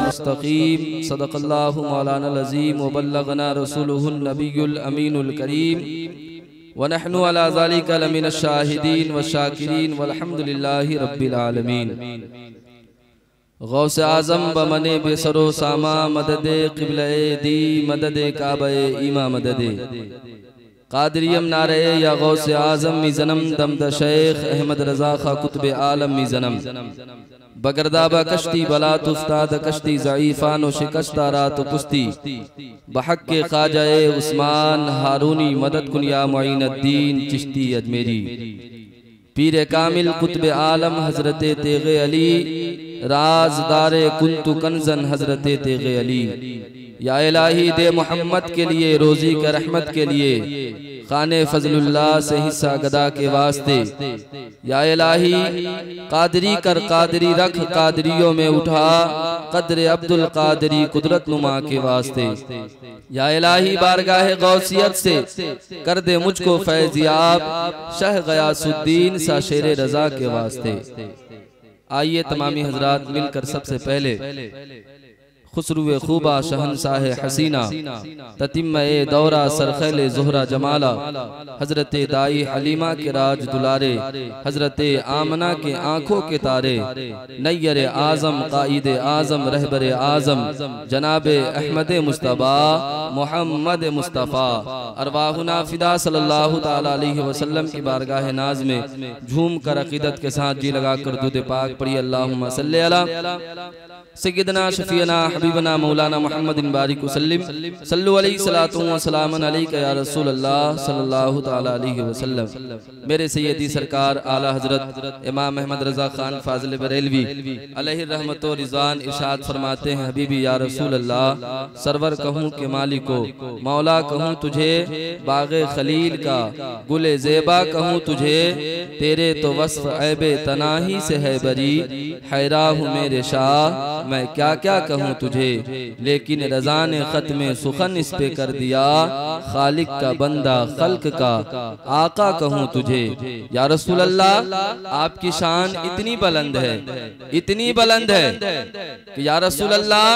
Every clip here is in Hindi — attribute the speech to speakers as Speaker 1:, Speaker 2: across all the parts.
Speaker 1: मुस्तकीम सदक़ल्लाहु मौलाना अज़ीम व बल्लगना रसूलुहुन नबियुल अमीनुल करीम व नहनु अला ज़ालिका लमिनश शाहिदीन व शाकिरीन वल्हम्दुलिल्लाहि रब्बिल आलमीन। गौसे आज़म बमने बेसरो सामा मददे क़िबले दी मददे काबे ईमा मददे कादरियम नारे या गौसे आज़म मी जन्म दमद शेख अहमद रज़ा खा कुतुब आलम मी जन्म बगरदाबा कश्ती बलात उस्ताद कश्ती ज़ईफ़ान व शिकस्ता रात पुस्ती बहक के ख़ाजाए उस्मान हारूनी मदद कुन या मुईनुद्दीन चिश्ती अजमेरी पीर कामिल कुतुब आलम हज़रत तेग़े अली राज़दारे कुन्तु कंज़न हज़रत तेग़े अली। या इलाही दे मोहम्मद के लिए रोज़ी का रहमत के लिए खाने फजलुल्लाह से हिस्सा गदा के वास्ते। या इलाही कादरी कर कादरी रख कादरियों में उठा कद्र अब्दुल कादरी कुदरत नुमा के वास्ते। या इलाही बारगाह गौसियत से कर दे मुझको फैज़याब शह गयासुद्दीन सा शेर रज़ा के वास्ते। आइए तमामी हजरात मिलकर सबसे पहले खुसरुए खूबा शहनशाह हसीना ततिम्मे दौरा सरखैले ज़ोहरा जमाला हजरत दाई हलीमा के राज दुलारे हजरत आमना के आँखों के तारे नैयर आज़म कायद आज़म रहबर आज़म जनाबे अहमद मुस्तफ़ा मोहम्मद मुस्तफ़ा अरवाहुना फिदा सल्लल्लाहु ताला अलैहि वसल्लम की बारगाह नाज में झूम कर अक़ीदत के साथ जी लगा कर दुरूद पाक पढ़ी। अल्लाहुम्मा सल्ली अला सय्यदना शफीना हबीबना मौलाना मुहम्मदिन बारिक वसल्लिम सल्लु अलैहि सलातु व सलामन अलैका या रसूल अल्लाह सल्लल्लाहु ताला अलैहि वसल्लम। मेरे सैयदी सरकार आला हजरत इमाम अहमद रज़ा खान फाजिल बरेलवी अलैहि रहमत व रिज़वान इरशाद फरमाते हैं, हबीबी या रसूल अल्लाह सरवर कहूँ के मालिको मौला कहूँ तुझे बाग़े खलील का गुले ज़ेबा कहूँ तुझे तेरे तो वस्फ़ ऐबे तनाही से है बरी हैरा हूँ मेरे शाह मैं क्या क्या कहूँ तुझे लेकिन रज़ा ने ख़त में सुखन इस पे कर दिया खालिक का बंदा खल्क का आका कहूँ तुझे। या रसूल अल्लाह आपकी शान इतनी बुलंद है इतनी बुलंद है कि या रसूल अल्लाह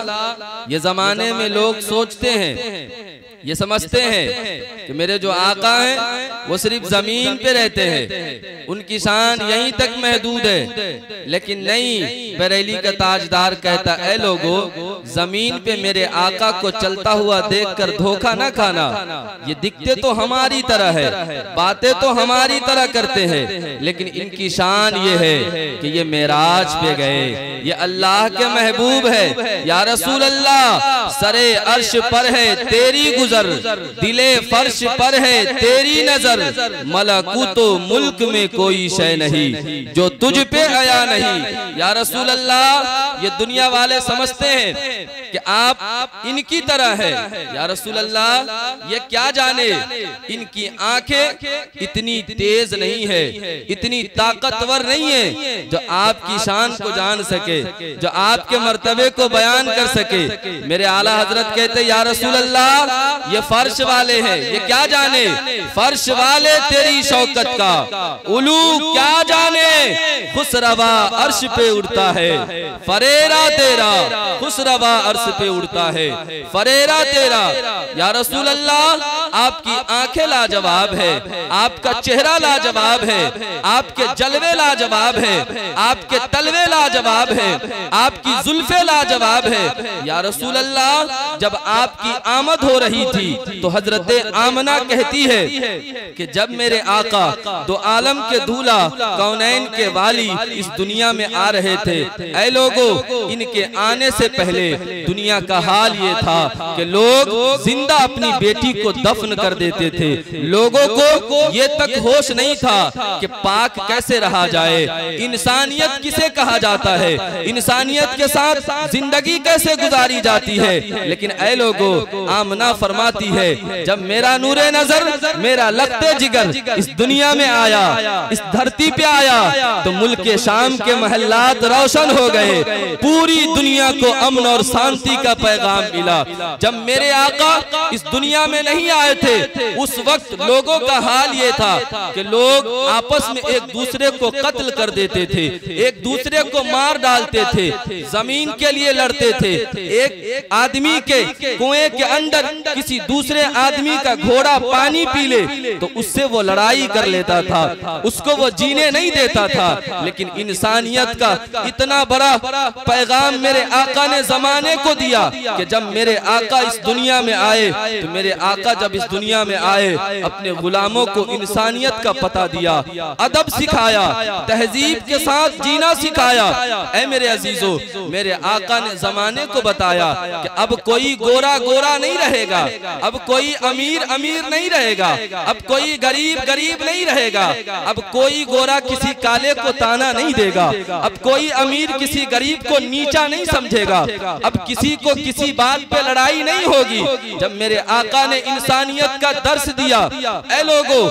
Speaker 1: ये ज़माने में लोग सोचते हैं ये समझते हैं कि मेरे जो आका हैं वो सिर्फ जमीन पे रहते हैं उनकी शान यहीं तक महदूद है। लेकिन नहीं, बरेली का ताजदार कहता है लोगों जमीन पे मेरे आका को चलता हुआ देखकर धोखा न खाना। ये दिखते तो हमारी तरह है बातें तो हमारी तरह करते हैं लेकिन इनकी शान ये है कि ये मेराज पे गए, ये अल्लाह के महबूब है। या रसूल अल्लाह सरे अर्श पर है तेरी गुज़र दिले फर्श पर है तेरी नजर मलकूतो मुल्क में कोई शय नहीं जो तुझ पे आया नहीं। या रसूल अल्लाह ये दुनिया वाले समझते हैं कि आप इनकी तरह है। या रसूल अल्लाह ये क्या जाने इनकी आंखें इतनी तेज नहीं है इतनी ताकतवर नहीं है जो आपकी शान को जान सके जो आपके मर्तबे को बयान कर सके। मेरे आला हजरत कहते या रसूल अल्लाह ये फर्श वाले हैं ये क्या जाने फर्श वाले तेरी शौकत का उलू क्या जाने खुसरवा अर्श पे उड़ता है फरेरा तेरा खुसरवा अर्श पे उड़ता है फरेरा तेरा। या रसूल अल्लाह आपकी आंखें लाजवाब है आपका चेहरा लाजवाब है आपके जलवे लाजवाब है आपके तलवे लाजवाब है आपकी जुल्फे लाजवाब है। या रसूल अल्लाह जब आपकी आमद हो रही थी तो हजरत आमना कहती है कि जब मेरे आका दो आलम के दूल्हा कौनैन के वाली इस दुनिया में आ रहे थे ऐ लोगों इनके आने से पहले दुनिया का हाल ये था कि लोग जिंदा अपनी बेटी को दफन दफन कर देते थे। लोगों को ये तक होश नहीं था कि पाक कैसे रहा जाए, इंसानियत किसे कहा जाता है, इंसानियत के साथ जिंदगी कैसे गुजारी जाती है। लेकिन ऐ लोगों, आमना फरमाती है, जब मेरा नूरे नजर, मेरा लखते जिगर इस दुनिया में आया, इस धरती पे आया, तो मुल्क शाम के महल्लात रोशन हो गए, पूरी दुनिया को अमन और शांति का पैगाम मिला। जब मेरे आका इस दुनिया में नहीं आए थे, उस वक्त लोगों का हाल ये था कि लोग आपस में एक दूसरे को कत्ल कर देते थे, एक दूसरे को मार डालते थे, जमीन के लिए लड़ते थे। एक आदमी के कुएं के अंदर किसी दूसरे आदमी का घोड़ा पानी पी ले तो उससे वो लड़ाई कर लेता था, उसको वो जीने नहीं देता था। लेकिन इंसानियत का इतना बड़ा पैगाम मेरे आका ने जमाने को दिया कि जब मेरे आका इस दुनिया में आए, तो मेरे आका जब इस दुनिया में आए अपने गुलामों को इंसानियत का पता दिया, अदब सिखाया, तहजीब के साथ जीना सिखाया। ऐ मेरे अजीजों, मेरे आका ने जमाने को बताया कि अब कोई गोरा गोरा नहीं रहेगा, अब कोई अमीर अमीर नहीं रहेगा, अब कोई गरीब गरीब नहीं रहेगा, अब कोई गोरा किसी काले को ताना नहीं देगा, अब कोई अमीर किसी गरीब को नीचा नहीं समझेगा, अब किसी को किसी बात पे लड़ाई नहीं होगी। जब मेरे आका ने इंसानियत का दर्स दिया, ऐ लोगों,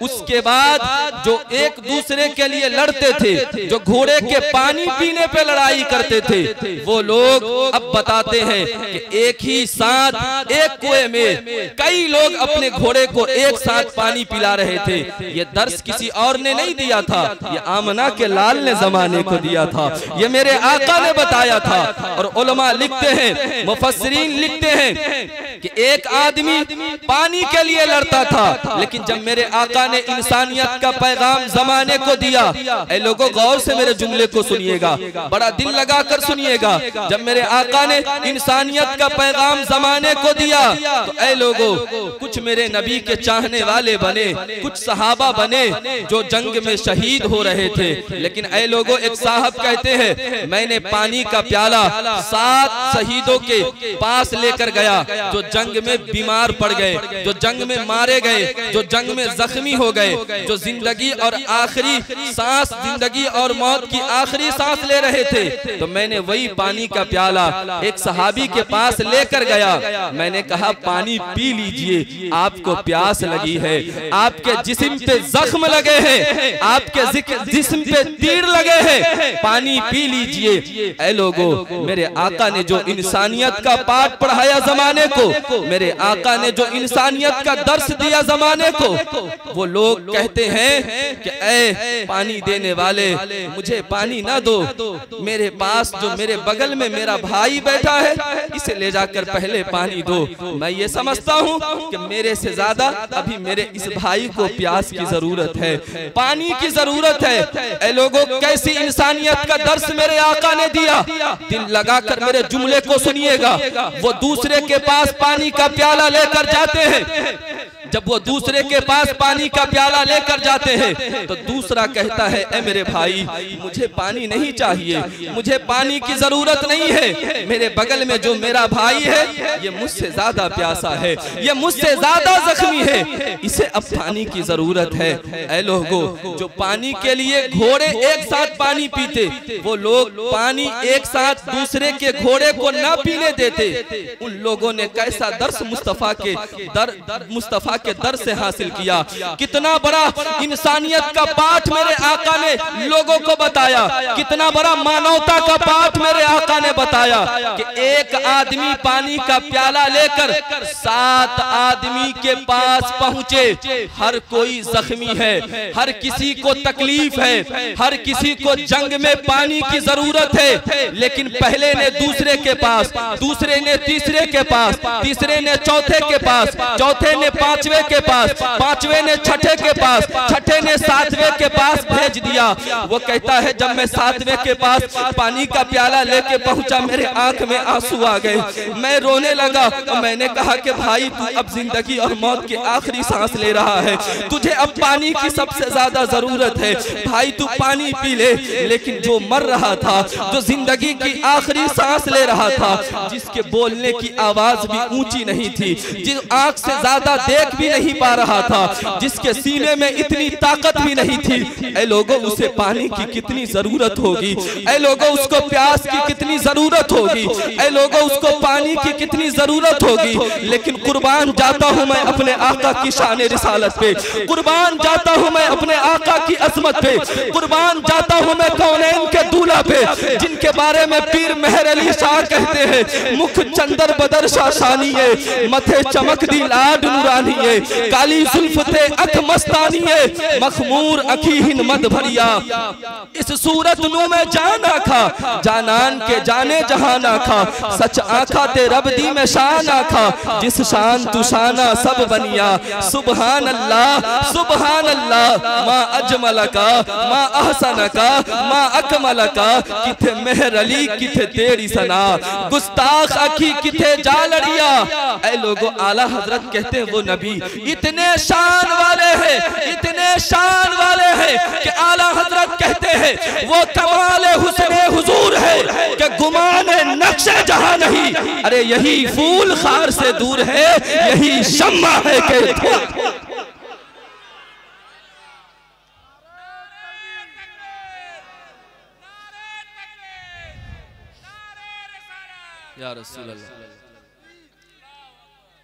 Speaker 1: उसके बाद जो एक दूसरे के लिए लड़ते थे, जो घोड़े के पानी पीने पे लड़ाई करते थे, वो लोग अब बताते हैं कि एक ही साथ एक कुएं में कई लोग अपने घोड़े को एक साथ पानी पिला रहे थे। ये दर्स किसी और ने नहीं दिया था, ये आमना के लाल ने जमाने को दिया था, ये मेरे आका ने बताया था। और उलमा लिखते हैं, मुफस्सिरीन लिखते हैं कि एक आदमी पानी के लिए लड़ता था, लेकिन जब मेरे आका ने इंसानियत का पैगाम जमाने को दिया, ऐ लोगों गौर से मेरे जुमले को सुनिएगा, बड़ा दिल लगा कर सुनिएगा। जब मेरे आका ने इंसानियत का पैगाम जमाने को दिया, तो ऐ लोगों, कुछ मेरे नबी के चाहने वाले बने, कुछ सहाबा बने जो जंग में शहीद हो रहे थे। लेकिन ऐ लोगों, एक साहब कहते हैं, मैंने पानी का प्याला 7 शहीदों के पास लेकर गया जो जंग में बीमार पड़ गए, जो जंग में मारे गए, जो जंग में जख्मी हो गए, जो जिंदगी और आखिरी सांस, जिंदगी और मौत की आखिरी सांस ले रहे थे। तो मैंने वही पानी का प्याला एक सहाबी के पास लेकर गया, मैंने कहा पानी पी लीजिए, आपको प्यास लगी है, आपके जिस्म पे जख्म लगे हैं, आपके जिस्म पे तीर लगे हैं, पानी पी लीजिए। ऐ लोगों, मेरे आका ने जो इंसानियत का पाठ पढ़ाया जमाने को, मेरे आका ने जो इंसानियत का दर्स दिया जमाने को, वो लोग कहते हैं कि ऐ पानी देने वाले, मुझे पानी ना दो, मेरे पास जो मेरे बगल में मेरा भाई बैठा है, इसे ले जाकर पहले पानी दो। मैं ये समझता हूँ कि मेरे से ज्यादा अभी मेरे इस भाई को प्यास की जरूरत है, पानी की जरूरत है। ऐ लोगों, कैसी इंसानियत का दर्स मेरे आका ने दिया। दिल लगाकर मेरे जुमले को सुनिएगा। वो दूसरे के पास पानी का प्याला लेकर जाते हैं, जब वो दूसरे के पास पानी का प्याला लेकर जाते हैं तो दूसरा कहता है, ऐ मेरे भाई, मुझे पानी नहीं चाहिए, मुझे पानी की जरूरत नहीं है, मेरे बगल में जो मेरा भाई है ये मुझसे ज्यादा प्यासा है, ये मुझसे ज्यादा जख्मी है, इसे अब पानी की जरूरत है। ऐ लोगों, जो पानी के लिए घोड़े एक साथ पानी पीते, वो लोग पानी एक साथ दूसरे के घोड़े को न पीने देते। उन लोगों ने कैसा दर्स मुस्तफा के दर से हासिल किया। कितना बड़ा इंसानियत का पाठ मेरे आका ने लोगों को बताया, कितना बड़ा मानवता का पाठ मेरे आका ने बताया कि एक आदमी पानी का प्याला लेकर 7 आदमी के पास पहुंचे। हर कोई जख्मी है, हर किसी को तकलीफ है, हर किसी को जंग में पानी की जरूरत है, लेकिन पहले ने दूसरे के पास, दूसरे ने तीसरे के पास, तीसरे ने चौथे के पास, चौथे ने पांचवे के पास, पांचवे ने छठे के पास, छठे ने सातवें के पास भेज दिया। वो कहता है, जब मैं 7वें के पास पानी का प्याला लेके पहुंचा, मेरे आंख में आंसू आ गए, मैं रोने लगा। मैंने कहा कि भाई, तू अब जिंदगी और मौत की आखिरी सांस ले रहा है, तुझे अब पानी की सबसे ज्यादा जरूरत है, भाई तू पानी पी ले। लेकिन जो मर रहा था, जो जिंदगी की आखिरी सांस ले रहा था, जिसके बोलने की आवाज भी ऊंची नहीं थी, जिस आंख से ज्यादा देख भी नहीं पा रहा था, जिसके सीने में इतनी ताकत भी नहीं थी, ऐ लोगों उसे पानी की कितनी जरूरत होगी, ऐ लोगों उसको प्यास की कितनी जरूरत होगी, ऐ लोगों उसको पानी की कितनी जरूरत होगी। लेकिन कुर्बान जाता हूं मैं अपने आका की शान रिसालत पे, कुर्बान जाता हूं मैं अपने आका की अजमत पे, कुर्बान जाता हूं मैं कौनैन के दूल्हा पे, जिनके बारे में पीर मेहर अली शाह कहते हैं, मुख चंदर बदर शाशानी है, मथे चमक दी लाड नूरानी है, काली जुल्फ थे अख मस्तानी है, मखमूर अखी हिन मद भरिया, इस सूरत नू में जाना खा, जानान के जाने जहाना खा, सच आखा ते रब दी में शान आखा, जिस शान तू शाना सब बनिया, सुबहान अल्लाह सुबहान अल्लाह, माँ अजमल का माँ अहसन का माँ अकमल का, किथे मेहर अली किथे तेरी सना, गुस्ताख अखी किथे जालड़िया। ऐ लोगों आला हजरत कहते हैं वो नबी इतने शान वाले हैं, इतने शान वाले हैं कि आला हजरत कहते हैं वो कमाले हुस्ने हुजूर है कि गुमाने नक्शे जहां नहीं, अरे यही फूल खार से दूर है, यही शम्मा है कि या रसूल अल्लाह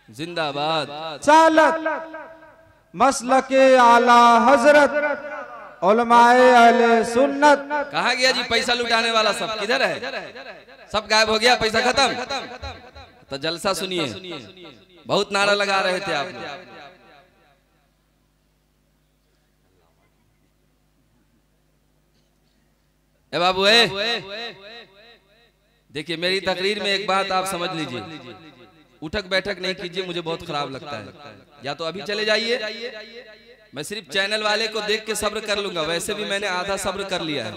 Speaker 1: जिंदाबाद।
Speaker 2: चालक मसलके आला हजरत उलमाए अहले सुन्नत।
Speaker 1: कहाँ गया जी पैसा लुटाने वाला, सब किधर है? सब गायब हो गया, पैसा खत्म। तो जलसा सुनिए, बहुत नारा लगा रहे थे आप। ए बाबू देखिए मेरी तकरीर में एक बात आप समझ लीजिए, उठक बैठक नहीं कीजिए, मुझे बहुत खराब लगता है। या तो अभी चले जाइए, मैं सिर्फ चैनल वाले को देख के सब्र कर लूंगा, वैसे भी मैंने आधा सब्र कर लिया है।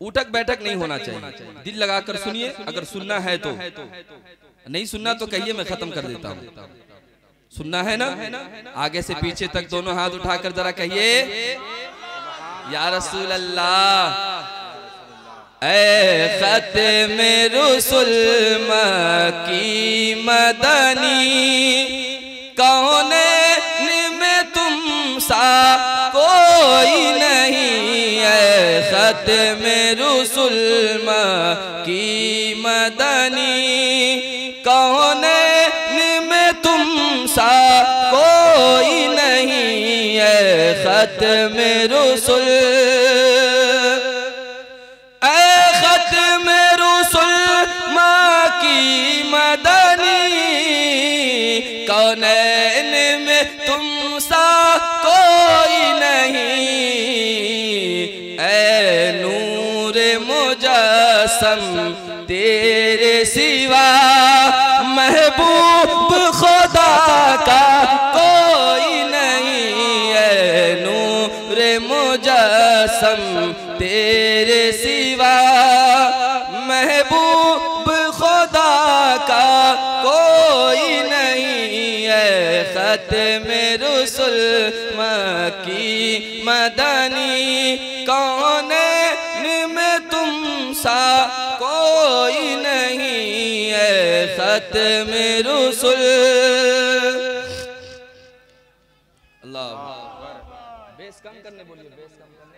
Speaker 1: उठक बैठक नहीं होना चाहिए, दिल लगाकर सुनिए, अगर सुनना है तो, नहीं सुनना तो कहिए, मैं खत्म कर देता हूँ। सुनना है ना? आगे से पीछे तक दोनों हाथ उठाकर जरा कहिए या रसूल अल्लाह। ऐ ख़त्म रुसूल मक्की मदनी, कौनैन में तुम सा कोई नहीं, ऐ ख़त्म रुसूल मक्की मदनी, कौनैन में तुम सा कोई नहीं, ऐ ख़त्म रुसूल, कौनैन में तुम सा कोई नहीं, ऐ नूर मुजस्सम तेरे सिवा महबूब खुदा का कोई नहीं, ऐ नूर मुजस्सम तेरे सिवा महबूब खुदा का कोई नहीं, ऐ ख़त्म रुसूल मक्की मदनी, कौनैन में तुम सा कोई नहीं, ऐ ख़त्म रुसूल। अल्लाह बेस कम करने बोलिए, बेस कम करने,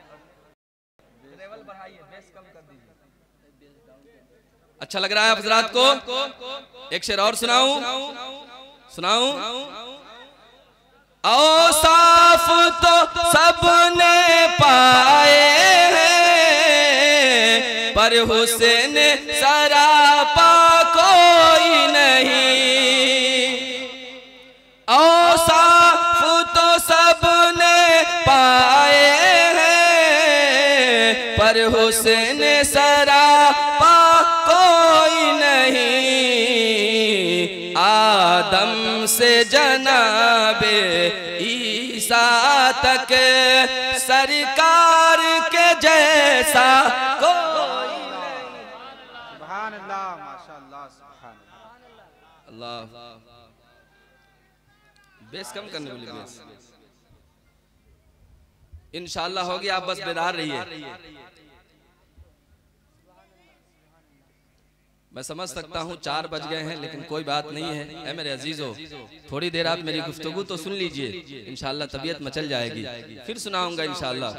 Speaker 1: लेवल बढ़ाइए, बेस कम कर दीजिए। अच्छा लग रहा है आप हज़रात को? एक शेर और सुनाऊं? औसाफ तो सबने पाए हैं, पर हुस्न सरापा कोई नहीं, औसाफ तो सबने पाए हैं, पर हुस्न सरापा कोई नहीं, आदम से जनाबे ईसा तक सरकार के जैसा कोई नहीं।
Speaker 2: सुभान अल्लाह, माशाअल्लाह, सुभान
Speaker 1: अल्लाह। बेस कम करने बोली, बेस इंशाअल्लाह होगी, आप बस बेदार रहिए। मैं समझ सकता हूँ 4 बज गए हैं, लेकिन कोई बात नहीं है। ऐ मेरे अजीजों, थोड़ी देर आप मेरी गुफ्तगू तो सुन लीजिए, इंशाअल्लाह तबीयत मचल जाएगी, फिर सुनाऊंगा इंशाअल्लाह।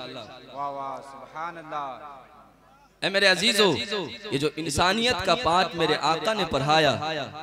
Speaker 2: वाह वाह, सुभान अल्लाह।
Speaker 1: ऐ मेरे अजीजों, ये जो इंसानियत का पाठ मेरे आका ने पढ़ाया,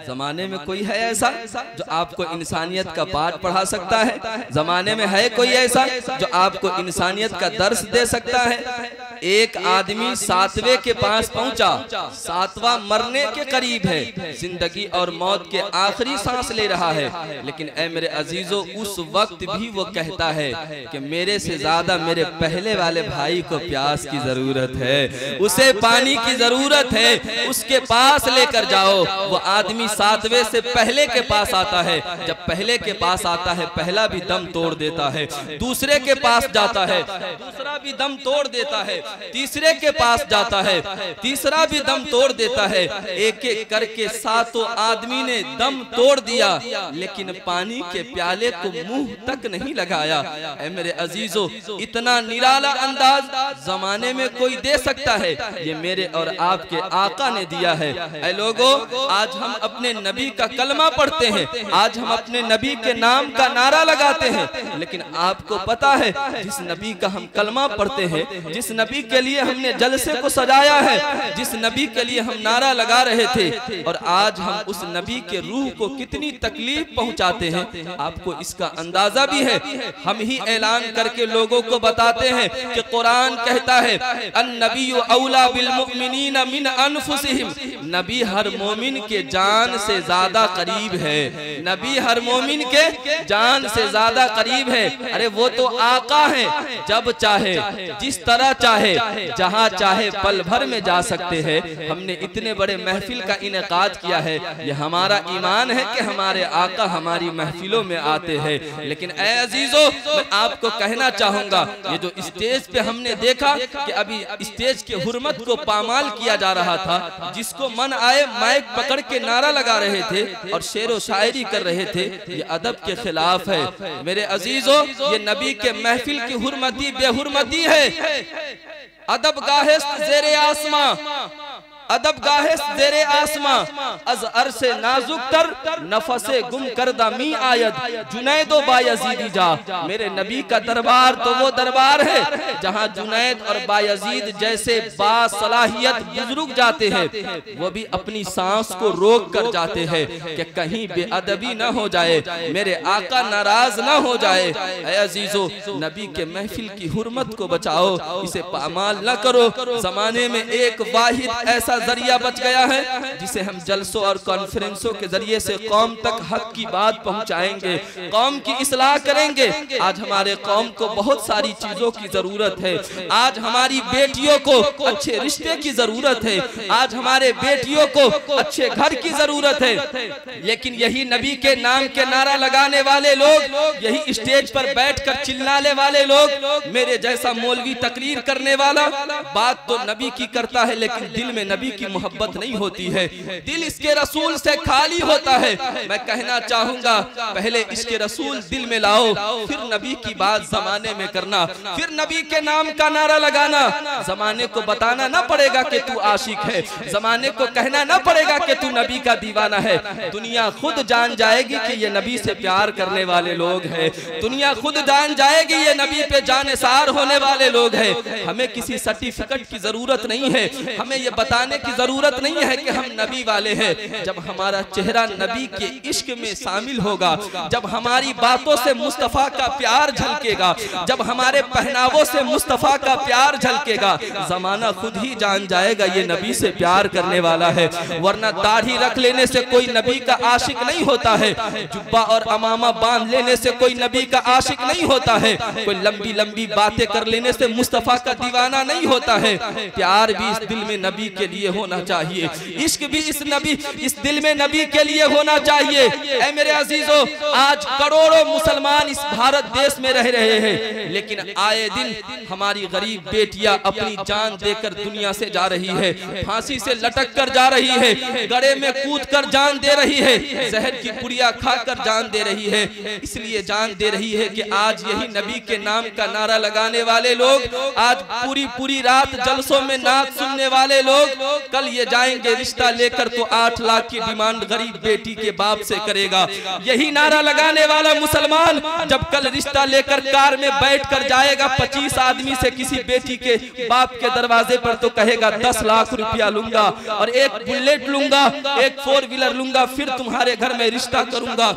Speaker 1: जमाने में कोई है ऐसा जो आपको इंसानियत का पाठ पढ़ा सकता है? जमाने में है कोई ऐसा जो आपको इंसानियत का दर्स दे सकता है? एक आदमी 7वें के पास पहुंचा, 7वां मरने के करीब है, जिंदगी और मौत के आखिरी सांस ले रहा है, लेकिन ऐ मेरे अजीजों, उस वक्त भी वो कहता है कि मेरे से ज्यादा मेरे पहले वाले भाई को प्यास की जरूरत है, उसे पानी की जरूरत है, उसके पास लेकर जाओ। वो आदमी 7वें से पहले के पास आता है, जब पहले के पास आता है पहला भी दम तोड़ देता है, दूसरे के पास जाता है दूसरा भी दम तोड़ देता है, तीसरे के पास जाता है तीसरा भी दम तोड़ देता है। एक एक करके 7 आदमी ने दम तोड़ दिया, लेकिन पानी के प्याले को मुंह तक नहीं लगाया। ऐ मेरे अजीजों, इतना निराला अंदाज जमाने में कोई दे सकता है? ये मेरे और आपके आका ने दिया है। ऐ लोगों, आज हम अपने नबी का कलमा पढ़ते हैं, आज हम अपने नबी के नाम का नारा लगाते हैं, लेकिन आपको पता है जिस नबी का हम कलमा पढ़ते हैं, जिस नबी के लिए हमने जलसे को सजाया है, जिस नबी के लिए हम नारा लगा रहे थे, और आज हम उस नबी के रूह को कितनी तकलीफ पहुंचाते हैं, आपको इसका अंदाजा भी है। हम ही ऐलान करके लोगों को बताते हैं कि कुरान कहता है अन्नबिय्यु औला बिल मुमिनीना मिन अनफुसिहिम, नबी हर मोमिन के जान से ज्यादा करीब है, नबी हर मोमिन के जान से ज्यादा करीब है। अरे वो तो आका है, जब चाहे जिस तरह चाहे जहां चाहे पल भर में जा सकते हैं। हमने इतने बड़े महफिल का इनेकाद किया है, ये हमारा ईमान है कि हमारे आका हमारी महफिलों में आते हैं। लेकिन ऐ अजीजों, मैं आपको कहना चाहूंगा, ये जो स्टेज पे हमने देखा कि अभी स्टेज के हुर्मत को पामाल किया जा रहा था, जिसको मन आए माइक पकड़ के नारा लगा रहे थे और शेरो शायरी कर रहे थे, ये अदब के खिलाफ है। मेरे अजीजों, ये नबी के महफिल की हुर्मती बेहुरमती है। अदब गाहिस्त ज़ेरे आसमां, अदब गाहिस ज़ेरे आसमां, अज अरसे नाजुक तर नफसे गुम करदा मी आयद, जुनैदो बायजीदी जा। मेरे नबी का दरबार तो वो दरबार है जहां जुनैद और बायजीद जैसे बासलाहियत बुजुर्ग जाते हैं, वो भी अपनी सांस को रोक कर जाते हैं कि कहीं बेअदबी न हो जाए, मेरे आका नाराज न हो जाए। ऐ अजीजों, नबी के महफिल की हुर्मत को बचाओ, इसे पामाल न करो। जमाने में एक वाहिद ऐसा जरिया बच गया है जिसे हम जलसों और कॉन्फ्रेंसों के जरिए से कौम तक हक की बात पहुंचाएंगे, कौम की इस्लाह करेंगे। आज हमारे कौम को बहुत सारी चीजों की जरूरत है, आज हमारी बेटियों को अच्छे रिश्ते की जरूरत है, आज हमारे बेटियों को अच्छे घर की जरूरत है, लेकिन यही नबी के नाम के नारा लगाने वाले लोग, यही स्टेज पर बैठकर चिल्लाने वाले लोग, मेरे जैसा मौलवी तकरीर करने वाला बात तो नबी की करता है, लेकिन दिल में नबी की मोहब्बत नहीं होती है, दिल इसके रसूल से खाली होता है। मैं कहना चाहूंगा, पहले इसके रसूल दिल में लाओ, फिर नबी की बात जमाने में करना, फिर नबी के नाम का नारा लगाना। जमाने को बताना ना पड़ेगा कि तू आशिक है, जमाने को कहना ना पड़ेगा कि तू नबी का दीवाना है। दुनिया खुद जान जाएगी कि ये नबी से प्यार करने वाले लोग हैं, दुनिया खुद जान जाएगी ये नबी पे जानिसार होने वाले लोग हैं। हमें किसी सर्टिफिकेट की जरूरत नहीं है, हमें ये बताने की जरूरत नहीं है कि हम नबी वाले हैं। जब हमारा चेहरा नबी के इश्क में शामिल होगा, जब हमारी बातों से मुस्तफा का प्यार झलकेगा, जब हमारे पहनावों से मुस्तफा का प्यार झलकेगा, जमाना खुद ही जान जाएगा ये नबी से प्यार करने वाला है। वरना दाढ़ी रख लेने से कोई नबी का आशिक नहीं होता है, जुब्बा और अमामा बांध लेने से कोई नबी का आशिक नहीं होता है, कोई लंबी लंबी बातें कर लेने से मुस्तफा का दीवाना नहीं होता है। प्यार भी इस दिल में नबी के लिए होना चाहिए, इश्क भी इस दिल में नबी के लिए होना चाहिए। ऐ मेरे अजीजों, आज करोड़ों मुसलमान इस भारत देश में रह रहे हैं, लेकिन आए दिन हमारी गरीब बेटियां अपनी जान देकर दुनिया से जा रही है, फांसी से लटक कर जा रही है, गड़े में कूद कर जान दे रही है, जहर की पुड़िया खाकर जान दे रही है। इसलिए जान दे रही है कि आज यही नबी के नाम का नारा लगाने वाले लोग, आज पूरी पूरी रात जलसों में नात सुनने वाले लोग, लोग कल ये जाएंगे रिश्ता लेकर तो 8 लाख की डिमांड गरीब बेटी के बाप से करेगा। यही नारा लगाने वाला मुसलमान जब कल रिश्ता लेकर कार में बैठ कर जाएगा 25 आदमी से किसी बेटी के बाप के दरवाजे पर तो कहेगा 10 लाख रुपया लूंगा और एक बुलेट लूंगा, एक 4 व्हीलर लूंगा, फिर तुम्हारे घर में रिश्ता करूंगा।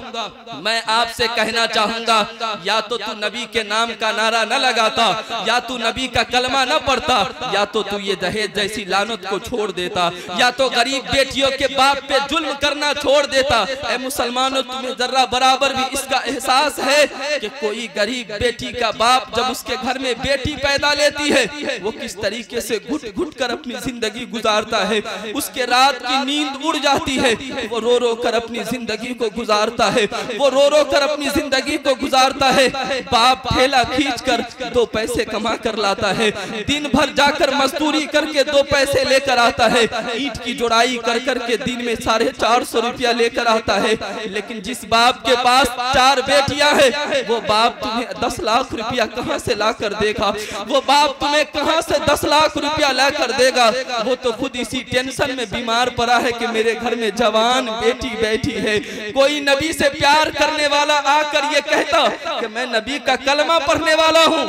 Speaker 1: मैं आपसे कहना चाहूंगा, या तो तू नबी के नाम का नारा न लगाता, या तू नबी का कलमा न पढ़ता, या तो तू ये दहेज जैसी लानत को छोड़ देता, या तो गरीब बेटियों के बाप पे जुल्म करना छोड़ देता। ऐ मुसलमानों, तुम्हें जरा बराबर भी इसका एहसास है कि कोई गरीब बेटी का बाप जब उसके घर में बेटी पैदा लेती है वो किस तरीके से घुट घुट कर अपनी जिंदगी गुजारता है। उसके रात की नींद उड़ जाती है, वो रो रो कर अपनी जिंदगी को गुजारता है, वो रो रो कर अपनी जिंदगी को गुजारता है। बाप ठेला खींच कर 2 पैसे कमा कर लाता है, दिन भर जाकर मजदूरी करके 2 पैसे लेकर आता है, ईंट की जोड़ाई कर करके दिन में 450 रुपया लेकर आता है। लेकिन जिस बाप के पास 4 बेटियां हैं वो बाप तुम्हें 10 लाख रुपया कहां से ला कर देगा? वो बाप तुम्हें कहां से 10 लाख रुपया ला कर देगा? वो तो खुद इसी टेंशन में बीमार पड़ा है कि मेरे घर में जवान बेटी बैठी है। कोई नबी से प्यार करने वाला आकर ये कहता कि मैं नबी का कलमा पढ़ने वाला हूँ।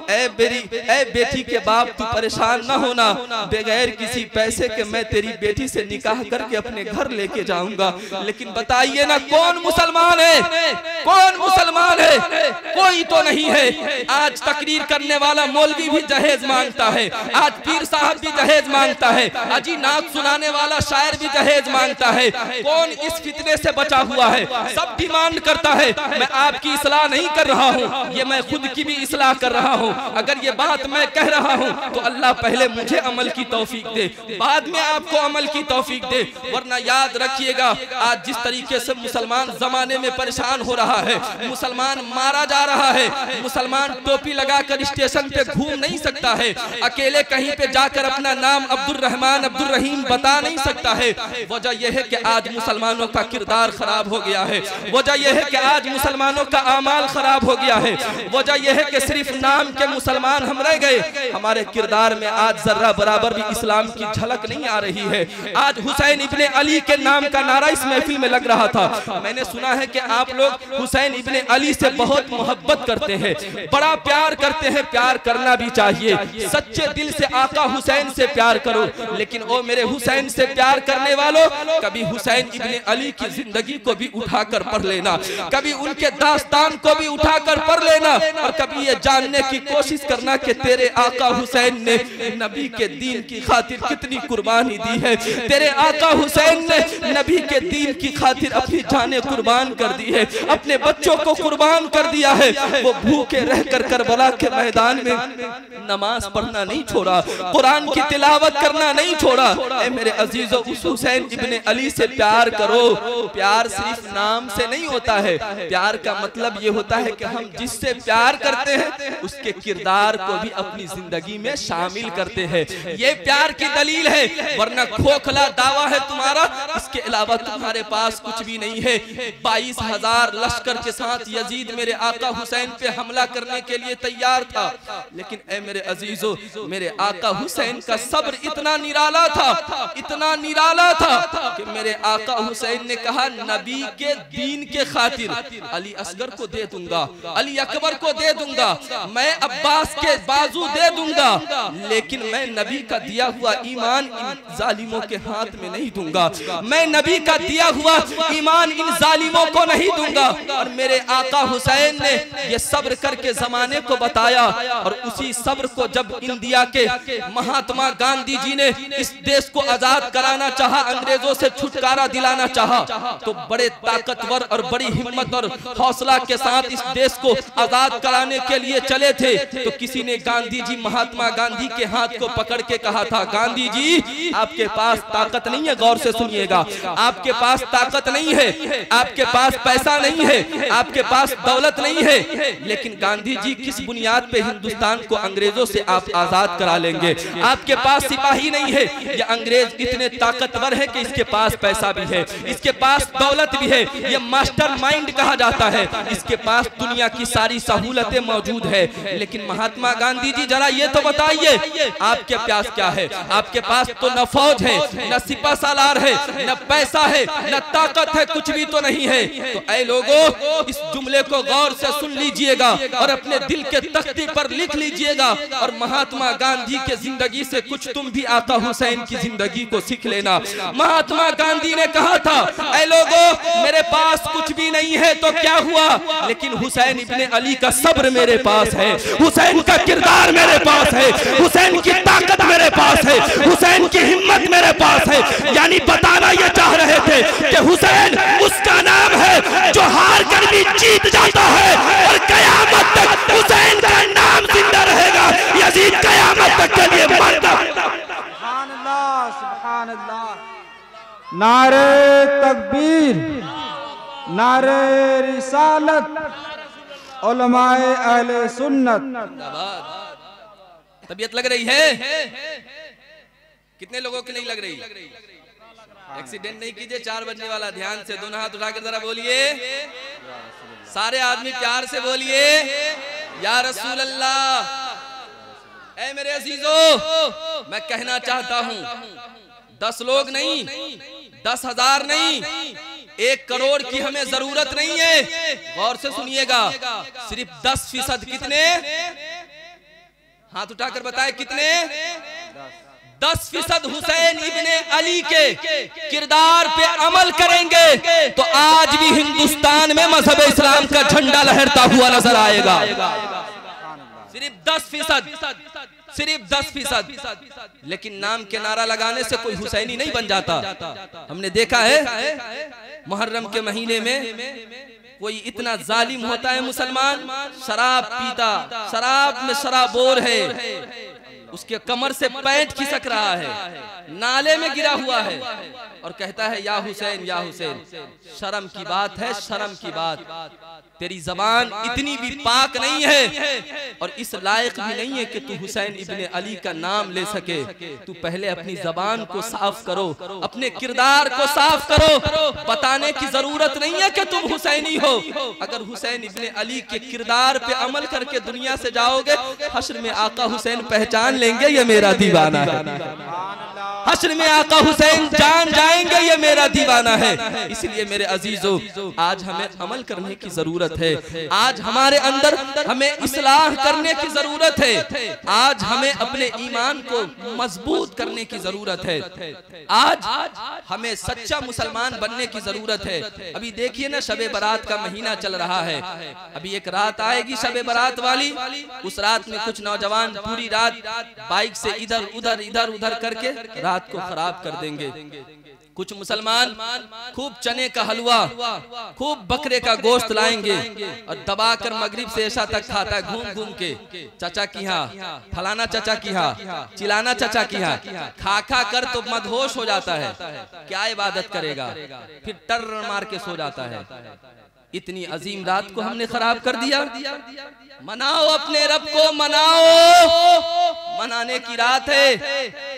Speaker 1: ऐ बेटी के बाप, तू परेशान न होना, बगैर किसी पैसे के मैं तेरी बेटी से निकाह करके अपने घर लेके जाऊंगा। लेकिन बताइए ना, कौन मुसलमान है? कौन मुसलमान है? कोई तो नहीं है। आज तकरीर करने वाला मौलवी भी दहेज मांगता है, आज पीर साहब भी दहेज मांगता है, अजी नात सुनाने वाला शायर भी दहेज मांगता है। कौन इस फितने से बचा हुआ है? सब डिमांड करता है। मैं आपकी इस्लाह नहीं कर रहा हूँ, ये मैं खुद की भी इस्लाह कर रहा हूँ। अगर ये बात मैं कह रहा हूँ तो अल्लाह पहले मुझे अमल की तौफीक दे, बाद में आपको अमल की तौफीक दे। वरना याद रखिएगा, आज जिस तरीके से मुसलमान जमाने में परेशान हो रहा है, मुसलमान मारा जा रहा है, मुसलमान टोपी लगाकर स्टेशन पे घूम नहीं सकता है, अकेले कहीं पे जाकर अपना नाम अब्दुल रहमान अब्दुल रहीम बता नहीं सकता है। वजह यह है कि आज मुसलमानों का किरदार खराब हो गया है। वजह यह है कि आज मुसलमानों का आमाल खराब हो गया है। वजह यह है कि सिर्फ नाम के मुसलमान हम रह गए, हमारे किरदार में आज जर्रा बराबर भी इस्लाम की झलक नहीं आ रही है। आज हुसैन इब्ने अली के नाम का नारा इस महफिल में लग रहा था। मैंने सुना है कि आप लोग हुसैन इब्ने अली से बहुत मोहब्बत करते हैं, बड़ा प्यार करते हैं। प्यार करना भी चाहिए, सच्चे दिल से आका हुसैन से प्यार करो। लेकिन ओ मेरे हुसैन से प्यार करने वालों, कभी हुसैन इब्ने अली की जिंदगी को भी उठाकर पढ़ लेना, कभी उनके दास्तान को भी उठाकर पढ़ लेना, और कभी ये जानने की कोशिश करना कि तेरे आका हुसैन ने नबी के दीन की खातिर कितनी कुर्बानी दी है। तेरे आका हुसैन ने नबी के दीन की खातिर अपनी जानें कुर्बान कर दी है, अपने बच्चों को कुर्बान कर दिया है। वो भूखे रहकर करबला के मैदान में नमाज पढ़ना नहीं छोड़ा, कुरान की तिलावत करना नहीं छोड़ा। ऐ मेरे अजीजों, उस हुसैन इब्ने अली से प्यार करो। प्यार सिर्फ नाम से नहीं होता है, प्यार का मतलब ये होता है कि हम जिससे प्यार करते हैं उसके किरदार को भी अपनी जिंदगी में शामिल करते हैं। ये प्यार की दलील है, वरना खोखला दावा है तुम्हारा, इसके अलावा तुम्हारे पास कुछ भी नहीं है। 22,000 लश्कर के साथ यजीद मेरे आका हुसैन पे हमला करने के लिए तैयार था, लेकिन ऐ मेरे अजीजों, मेरे आका हुसैन का सब्र इतना निराला था, इतना निराला था कि मेरे आका हुसैन ने कहा नबी के दीन के खातिर अली असगर को दे दूंगा, अली अकबर को दे दूंगा, मैं अब्बास के बाजू दे दूंगा, लेकिन मैं नबी का दिया हुआ ईमान इन जालिमों के हाथ में नहीं दूंगा। मैं नबी का दिया हुआ ईमान इन जालिमों को नहीं दूंगा। और मेरे आका हुसैन ने ये सब्र करके जमाने को बताया, और उसी सब्र को जब इंडिया के महात्मा गांधी जी ने इस देश को आजाद कराना चाहा, अंग्रेजों से छुटकारा दिलाना चाहा, तो बड़े ताकतवर और बड़ी हिम्मत और हौसला के साथ इस देश को आजाद कराने के लिए चले थे। तो किसी ने गांधी जी, महात्मा गांधी के हाथ को पकड़ के कहा था, गांधी जी आपके पास ताकत नहीं है, गौर से सुनिएगा, आपके पास ताकत नहीं है, आपके पास पैसा नहीं है, है, आपके पास दौलत नहीं है, लेकिन गांधी जी किस बुनियाद पे हिंदुस्तान को अंग्रेजों से आप आजाद करा लेंगे? आपके पास सिपाही नहीं है, ये अंग्रेज इतने ताकतवर है कि इसके पास पैसा भी है, इसके पास दौलत भी है, ये मास्टरमाइंड कहा जाता है, इसके पास दुनिया की सारी सहूलतें मौजूद है। लेकिन महात्मा गांधी जी जरा ये तो बताइए, आपके पास क्या है? आपके पास तो न फौज है, न सिपा सालार है, न पैसा है, न ताकत है, कुछ भी तो नहीं है। तो ऐ लोगों, इस जुमले को गौर से सुन लीजिएगा और अपने दिल के तख्ती पर लिख लीजिएगा, और महात्मा गांधी के जिंदगी से कुछ तुम भी आका हुसैन की जिंदगी को सीख लेना। महात्मा गांधी ने कहा था, ऐ लोगों, मेरे पास कुछ भी नहीं है तो क्या हुआ, लेकिन हुसैन इब्ने अली का सब्र मेरे पास है, हुसैन का किरदार मेरे पास है, हुसैन की ताकत मेरे पास है, हुसैन की हिम्मत मेरे पास है। यानी बताना ये चाह रहे थे कि हुसैन उसका नाम है जो हार कर भी जीत जाता है, और कयामत तक हुसैन का नाम जिंदा रहेगा। यजीद कयामत तक के लिए मरता।
Speaker 2: सुभान अल्लाह, सुभान अल्लाह। नारे तकबीर, नारे रिसालत, उलमाए अहले सुन्नत।
Speaker 1: तबीयत लग रही है? कितने लोगों की नहीं लग रही? एक्सीडेंट नहीं कीजिए, 4 बजने वाला। ध्यान से दोनों हाथ उठाकर जरा बोलिए, सारे आदमी प्यार से बोलिए, या रसूल अल्लाह। ऐ मेरे अजीजों, मैं कहना चाहता हूं, 10 लोग नहीं, 10,000 नहीं, 1 करोड़ की हमें जरूरत नहीं है। गौर से सुनिएगा, सिर्फ 10% कितने? हाथ उठाकर बताए कितने? 10% हुसैन इब्ने अली के किरदार पे अमल करेंगे तो आज भी हिंदुस्तान में मजहब इस्लाम का झंडा लहरता हुआ नजर आएगा। सिर्फ 10%, सिर्फ 10%। लेकिन नाम के नारा लगाने से कोई हुसैनी नहीं बन जाता। हमने देखा है मुहर्रम के महीने में कोई इतना जालिम होता है मुसलमान, शराब पीता, शराब में शराबोर है, उसके कमर से पैंट खिसक रहा है, नाले में गिरा हुआ है और कहता है या हुसैन या हुसैन। शर्म की बात है, शर्म की बात। तेरी जबान इतनी भी पाक नहीं है और इस लायक भी नहीं है कि तू हुसैन इब्ने अली का नाम ले सके। तू पहले अपनी जबान को साफ करो, अपने किरदार को साफ करो। बताने की जरूरत नहीं है कि तुम हुसैनी हो। अगर हुसैन इब्ने अली के किरदार पे अमल करके दुनिया से जाओगे, हश्र में आका हुसैन पहचान लेंगे ये मेरा दीवाना है। हश्र में आका हुसैन जान जाएंगे ये मेरा दीवाना है। इसलिए मेरे अजीजों, आज हमें अमल करने की जरूरत है। आज हमारे अंदर हमें इस्लाह करने की जरूरत है। आज हमें अपने ईमान को मजबूत करने की जरूरत है। आज हमें सच्चा मुसलमान बनने की जरूरत है। अभी देखिए ना, शबे बारात का महीना चल रहा है। अभी एक रात आएगी शबे बारात वाली, उस रात में कुछ नौजवान पूरी रात बाइक से इधर उधर इधर उधर करके रात को खराब कर देंगे। कुछ मुसलमान खूब चने का हलवा, खूब बकरे का गोश्त लाएंगे और दबाकर मगरिब से ऐसा तक खाता है, घूम घूम के चाचा की यहाँ, फलाना चाचा की यहाँ, चिलाना चाचा की यहाँ, खा खा कर तो मदहोश हो जाता है। क्या इबादत करेगा, फिर टर्र मार के सो जाता है। इतनी अजीम रात को हमने खराब कर दिया। मनाओ अपने रब को, मनाओ। मनाने की रात है।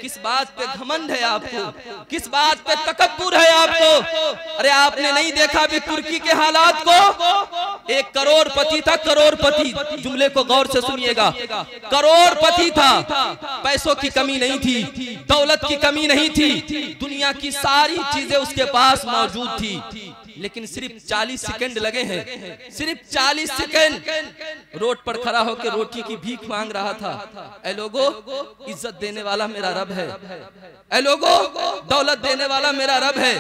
Speaker 1: किस बात पे घमंड है आपको, किस बात पे तकब्बुर है आपको? अरे आपने नहीं देखा अभी तुर्की के हालात को? 1 करोड़पति था, करोड़पति। जुमले को गौर से सुनिएगा, करोड़पति था, पैसों की कमी नहीं थी, दौलत की कमी नहीं थी, दुनिया की सारी चीजें उसके पास मौजूद थी, लेकिन सिर्फ 40 सेकंड लगे हैं। सिर्फ 40 सेकंड रोड पर खड़ा होकर रोटी की भीख मांग रहा था। ऐ लोगो, इज्जत देने वाला मेरा रब है। ऐ लोगो, दौलत देने वाला मेरा रब है,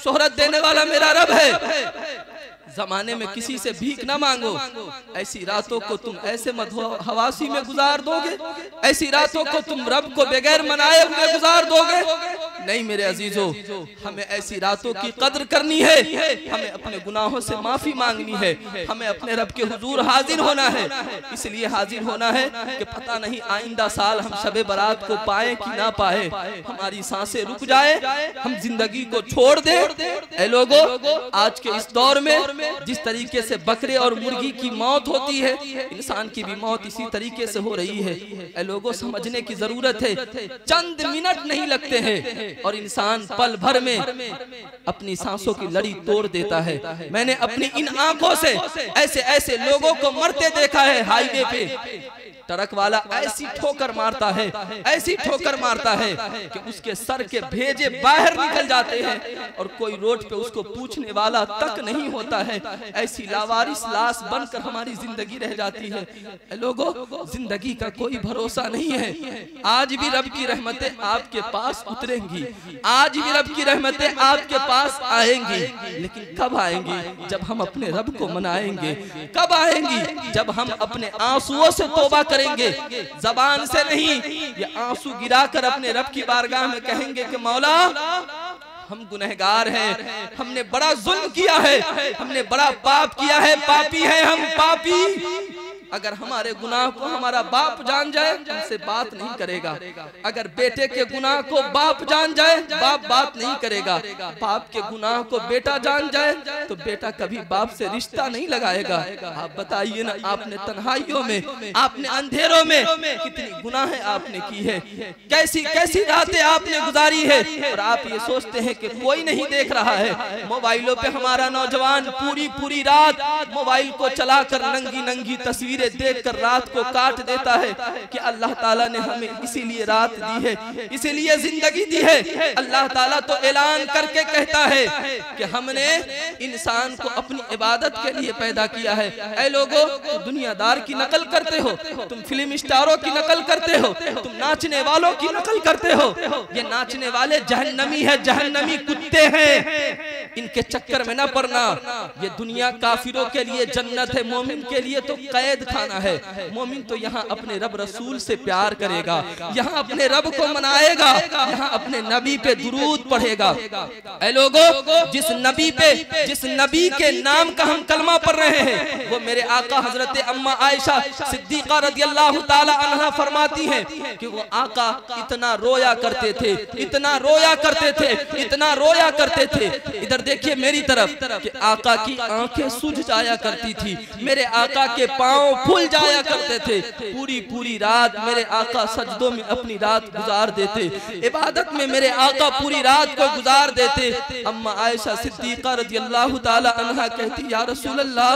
Speaker 1: शोहरत देने वाला मेरा रब है। जमाने में किसी से भीख ना मांगो। ऐसी रातों को तुम ऐसे मदहवासी में गुजार दोगे, ऐसी रातों को तुम रब को बगैर मनाए हुए गुजार दोगे? नहीं मेरे अजीजों, हमें ऐसी रातों की कद्र करनी है, हमें अपने गुनाहों से माफी मांगनी है, हमें अपने रब के हुजूर हाजिर होना है। इसलिए हाजिर होना है कि पता नहीं आइंदा साल हम शबे बारात को पाए कि ना पाए, हमारी सांसें रुक जाए, हम जिंदगी को छोड़ दे। ऐ लोगों, आज के इस दौर में जिस तरीके से बकरे और मुर्गी की मौत होती है, इंसान की भी मौत इसी तरीके से हो रही है। ऐ लोगों, समझने की जरूरत है, चंद मिनट नहीं लगते हैं और इंसान पल भर में अपनी सांसों की लड़ी तोड़ देता है। मैंने अपनी इन आंखों से ऐसे ऐसे लोगों को मरते देखा है हाईवे पे। ट्रक वाला ऐसी ठोकर मारता है, ऐसी ठोकर मारता है कि उसके सर के भेजे बाहर निकल जाते हैं और कोई रोड पे उसको पूछने वाला तक नहीं होता है। ऐसी लावारिस लाश बनकर हमारी जिंदगी रह जाती है। लोगों, जिंदगी का कोई भरोसा नहीं है। आज भी रब की रहमतें आपके पास उतरेंगी, आज भी रब की रहमतें आपके पास आएंगी, लेकिन कब आएंगी? जब हम अपने रब को मनाएंगे। कब आएंगी? जब हम अपने आंसुओं से तौबा करेंगे, जबान से नहीं, ये आंसू गिराकर अपने रब की बारगाह में कहेंगे कि मौला, हम गुनहगार हैं, हमने बड़ा जुल्म किया है, हमने बड़ा पाप किया है, पापी हैं हम, पापी। अगर हमारे गुनाह को हमारा बाप जान जाए, हमसे बात नहीं करेगा। अगर बेटे के गुनाह को बाप जान जाए, बाप बात नहीं करेगा। बाप के गुनाह को बेटा जान जाए तो बेटा कभी बाप से रिश्ता नहीं लगाएगा। आप बताइए ना, आपने तन्हाइयों में, आपने अंधेरों में कितनी गुनाहें आपने की है, कैसी कैसी रातें आपने गुजारी है, और आप ये सोचते हैं कि कोई नहीं देख रहा है। मोबाइलों पे हमारा नौजवान पूरी पूरी रात मोबाइल को चलाकर नंगी नंगी तस्वीर देखकर रात को काट देता है कि अल्लाह ताला ने हमें इसीलिए रात दी है, इसीलिए जिंदगी दी है। अल्लाह ताला तो ऐलान करके कहता है कि हमने इंसान को अपनी इबादत के लिए पैदा किया है। ऐ लोगों, तुम दुनियादार की नकल करते हो, तुम फिल्म स्टारों की नकल करते हो, तुम नाचने वालों की नकल करते हो। ये नाचने वाले जहन्नमी है, जहन्नमी कुत्ते हैं, इनके चक्कर में ना पड़ना। ये दुनिया काफिरों के लिए जन्नत है, मोमिन के लिए तो कैद खाना है। मोमिन तो यहाँ अपने रब रसूल से प्यार करेगा, यहाँ अपने रब को मनाएगा, यहाँ अपने नबी पे दुरूद पढ़ेगा। ऐ लोगों, जिस नबी के नाम का हम कलमा पढ़ रहे हैं, वो मेरे आका हजरत अम्मा आयशा सिद्दीका रदियल्लाहु ताला अन्हा फरमाती हैं कि वो आका इतना रोया करते थे, इतना रोया करते थे, इतना रोया करते थे। इधर देखिए मेरी तरफ कि आका की आंखें सूझ जाया करती थी, मेरे आका के पांव फूल जाया करते थे। पूरी पूरी रात मेरे आका सजदों में अपनी रात गुजार देते, इबादत में मेरे आका पूरी रात को गुजार देते। अम्मा आयशा सिद्दीका रज़ियल्लाहु ताला अन्हा कहती, या रसूल अल्लाह,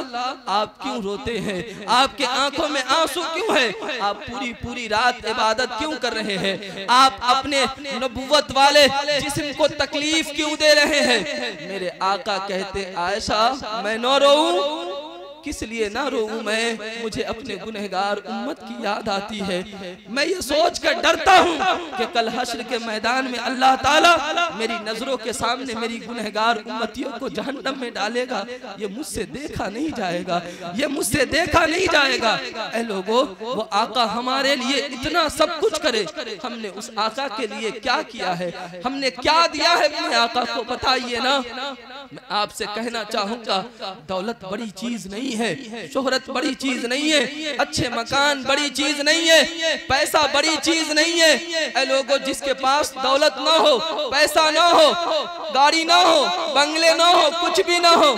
Speaker 1: आप क्यों रोते हैं? आपके आंखों में आंसू क्यों है? आप पूरी पूरी रात इबादत क्यों कर रहे हैं? आप अपने नबुव्वत वाले जिस्म को तकलीफ क्यों दे रहे हैं? मेरे आका कहते, आयशा, मैं न रोऊं, किस लिए ना रोऊं मैं? मुझे अपने गुनहगार उम्मत की याद आती है। मैं ये सोच कर डरता हूँ कि कल हश्र के मैदान में अल्लाह ताला मेरी नजरों के सामने मेरी गुनहगार उम्मतियों को जहन्नम में डालेगा। ये मुझसे देखा नहीं जाएगा, ये मुझसे देखा नहीं जाएगा। ऐ लोगों, वो आका हमारे लिए इतना सब कुछ करे, हमने उस आका के लिए क्या किया है? हमने क्या दिया है अपने आका को? बताइए ना। मैं आपसे कहना चाहूंगा, दौलत बड़ी चीज नहीं है, शोहरत बड़ी चीज नहीं है, अच्छे मकान बड़ी चीज नहीं है, पैसा बड़ी चीज नहीं है। ऐ लोगों, जिसके पास दौलत ना हो, पैसा ना हो, गाड़ी ना हो, बंगले ना हो, कुछ भी ना हो,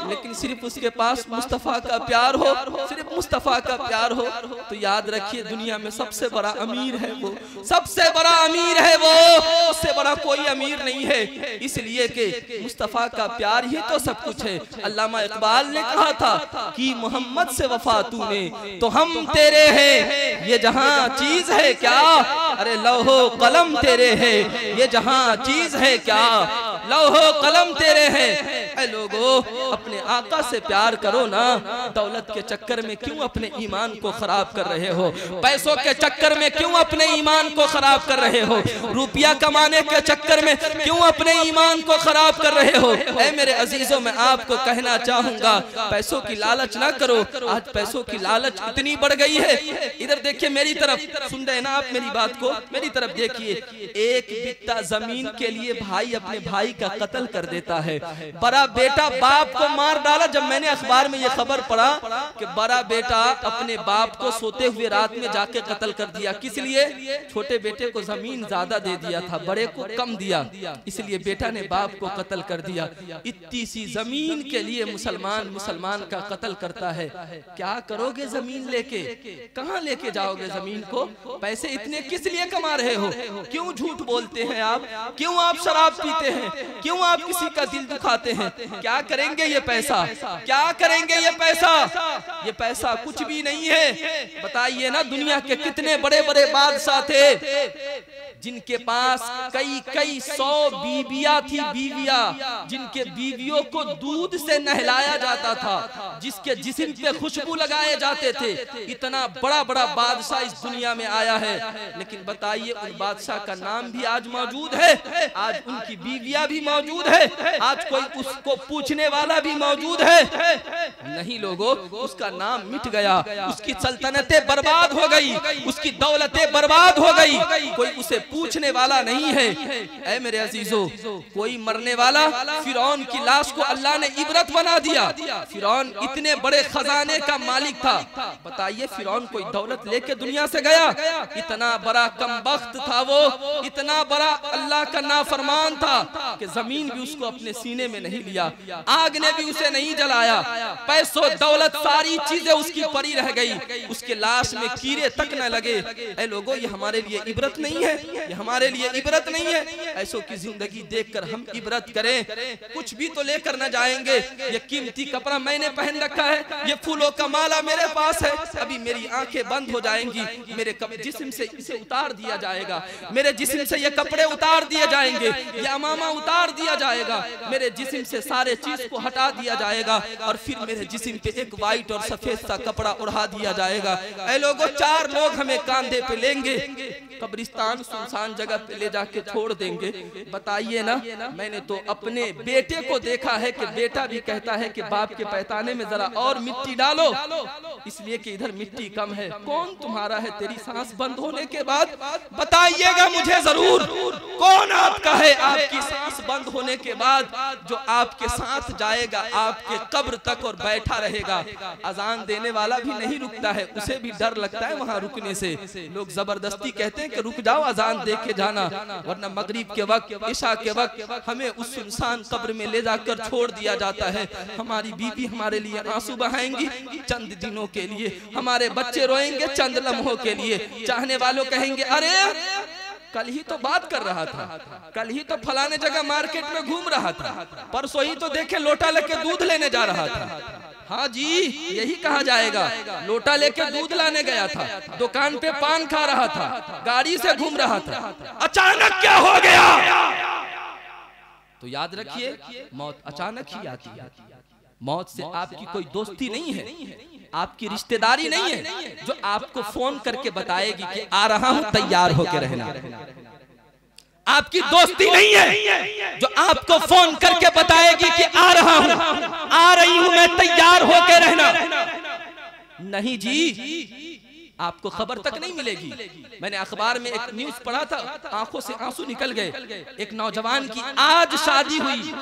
Speaker 1: लेकिन सिर्फ उसके पास मुस्तफा का प्यार हो, सिर्फ मुस्तफा का प्यार हो, तो याद रखिए दुनिया में सबसे बड़ा अमीर है वो, सबसे बड़ा अमीर है वो, उससे बड़ा कोई अमीर नहीं है। इसलिए कि मुस्तफा का प्यार ही तो सब कुछ है। अल्लामा इकबाल ने कहा था कि मोहम्मद से वफा तूने तो हम तेरे हैं, ये जहां चीज है क्या? अरे लौहो कलम तेरे है, ये जहां चीज है क्या? लौहो कलम तेरे हैं। ऐ लोगो, अपने आका से प्यार करो ना, दौलत के चक्कर में क्यों अपने ईमान को खराब कर रहे हो? पैसों के चक्कर में क्यों अपने ईमान को खराब कर रहे हो? रुपया कमाने के चक्कर में क्यों अपने ईमान को खराब कर रहे हो? ऐ मेरे अजीजों, मैं आपको कहना चाहूंगा, पैसों की लालच ना करो। आज पैसों की लालच इतनी बढ़ गई है। इधर देखिए मेरी तरफ, सुन रहे ना आप मेरी बात को? मेरी तरफ देखिए, एक बित्ता जमीन के लिए भाई अपने भाई का कत्ल कर देता है। बड़ा बेटा बाप को मार डाला। जब मैंने अखबार में ये खबर पढ़ा कि बड़ा बेटा अपने बाप को सोते हुए रात में जाके कत्ल कर दिया, किस लिए? छोटे बेटे को जमीन ज्यादा दे दिया था, बड़े को कम दिया, इसलिए बेटा ने बाप को कत्ल कर दिया। इतनी सी जमीन के लिए मुसलमान का कत्ल करता है। क्या करोगे जमीन लेके? कहां लेके जाओगे जमीन को? पैसे इतने किस लिए कमा रहे हो? क्यों झूठ बोलते हैं आप? क्यों आप शराब पीते हैं? क्यों आप किसी का दिल दुखाते हैं? क्या करेंगे ये पैसा? क्या करेंगे ये पैसा? ये पैसा कुछ भी नहीं है। बताइए ना, दुनिया के कितने बड़े बड़े बादशाह थे जिनके पास कई सौ बीवियां थी, बीवियां जिनके बीवियों को दूध से नहलाया जाता था, जिसके जिस्म पे खुशबू लगाए जाते थे। इतना बड़ा बड़ा बादशाह इस दुनिया में आया है, लेकिन बताइए उन बादशाह का नाम भी आज मौजूद है? आज उनकी बीवियां भी मौजूद है? आज कोई उसको पूछने वाला भी मौजूद है? नहीं लोगों, उसका नाम मिट गया, उसकी सल्तनतें बर्बाद हो गई, उसकी दौलतें बर्बाद हो गई, कोई उसे पूछने वाला नहीं है। ऐ मेरे अजीजों, कोई मरने वाला, फिरौन की लाश को अल्लाह ने इबरत बना दिया। फिरौन इतने बड़े खजाने का मालिक था। बताइए, फिरौन कोई दौलत लेके दुनिया से गया? इतना बड़ा कमबख्त था वो, इतना बड़ा अल्लाह का नाफरमान था कि जमीन भी उसको अपने सीने में नहीं लिया, आग ने भी उसे नहीं जलाया, पैसों दौलत सारी चीजें उसकी पड़ी रह गई, उसके लाश में कीड़े तक न लगे। ऐ लोगों, ये हमारे लिए इबरत नहीं है? ये हमारे लिए इबरत नहीं है? ऐसों की जिंदगी देखकर हम इबरत करें। कुछ भी तो लेकर न जाएंगे। ये कीमती कपड़ा मैंने पहन रखा है, ये फूलों का माला मेरे पास है, अभी मेरी आंखें बंद हो जाएंगी, मेरे जिस्म से इसे उतार दिया जाएगा, मेरे जिस्म से ये कपड़े उतार दिए जाएंगे, ये अमामा उतार दिया जाएगा, मेरे जिस्म से सारे चीज को हटा दिया जाएगा, और फिर मेरे जिस्म पे एक वाइट और सफेद सा कपड़ा उड़ा दिया जाएगा। ऐ लोगों, 4 लोग हमें कांधे पे लेंगे, कब्रिस्तान सुनसान जगह पे ले जाके छोड़ देंगे। बताइए ना, मैंने तो अपने बेटे को देखा है कि बेटा भी कहता है कि बाप के पैताने में जरा और मिट्टी डालो, इसलिए कि इधर मिट्टी कम है। कौन तुम्हारा है तेरी सांस बंद होने के बाद? बताइएगा मुझे जरूर, कौन आपका है आपकी सांस बंद होने के बाद, जो आपके साथ जाएगा आपके कब्र तक और बैठा रहेगा। अजान देने वाला भी नहीं रुकता है, उसे भी डर लगता है वहां रुकने से। लोग जबरदस्ती कहते हैं कि रुक जाओ, अजान देख के जाना, वरना मगरिब के वक्त, इशा के वक्त हमें उस सुनसान कब्र में ले जाकर छोड़ दिया जाता है। हमारी बीवी हमारे लिए आंसू बहाएंगी चंद दिनों के लिए, हमारे बच्चे रोएंगे चंद लम्हों के लिए, चाहने वालों कहेंगे अरे कल ही तो बात कर रहा था, कल ही तो फलाने जगह मार्केट में घूम रहा था, परसों ही तो देखे लोटा लेके दूध लेने जा रहा था। हाँ जी, यही कहा जाएगा, लोटा लेके दूध लाने गया था, दुकान पे पान खा रहा था, गाड़ी से घूम रहा था, अचानक क्या हो गया? तो याद रखिए, मौत अचानक ही आती है। मौत से आपकी कोई दोस्ती नहीं है, आपकी रिश्तेदारी नहीं है जो आपको फोन करके बताएगी कि आ रहा हूं, तैयार होके रहना। आपकी दोस्ती नहीं है जो आपको फोन करके बताएगी कि आ रहा हूं, आ रही हूं मैं, तैयार होके रहना। नहीं जी, आपको खबर तक नहीं मिलेगी। मैंने अखबार में एक न्यूज पढ़ा था, आंखों से आंसू निकल गए। एक नौजवान की आज शादी हुई,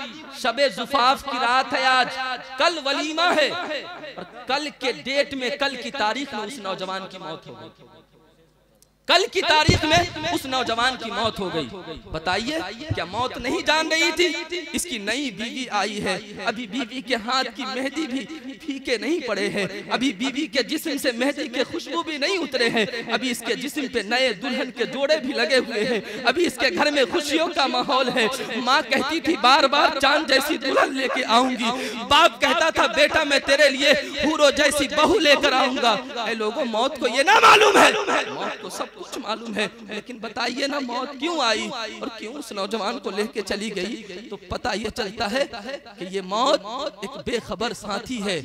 Speaker 1: शबे जुफाफ की रात है आज, कल वलीमा है, और कल के डेट में, कल की तारीख में उस नौजवान की मौत हो गई। कल की तारीख में उस नौजवान की मौत हो गई। बताइए, क्या मौत नहीं जान रही थी? इसकी नई बीवी आई है, अभी बीवी के हाथ की मेहंदी भी फीके नहीं पड़े हैं, अभी बीवी के जिस्म से मेहंदी के खुशबू भी नहीं उतरे हैं, अभी इसके जिस्म पे नए दुल्हन के जोड़े भी लगे हुए हैं, अभी इसके घर में खुशियों का माहौल है। माँ कहती थी बार बार चांद जैसी दुल्हन लेके आऊंगी, बाप कहता था बेटा मैं तेरे लिए हूरों जैसी बहू लेकर आऊंगा। ऐ लोगों, मौत को ये ना मालूम है, मौत को सब सब कुछ मालूम है, लेकिन बताइए ना मौत क्यों आई और क्यों उस नौजवान को लेके चली गई। तो पता ये चलता है कि ये मौत एक बेखबर साथी है।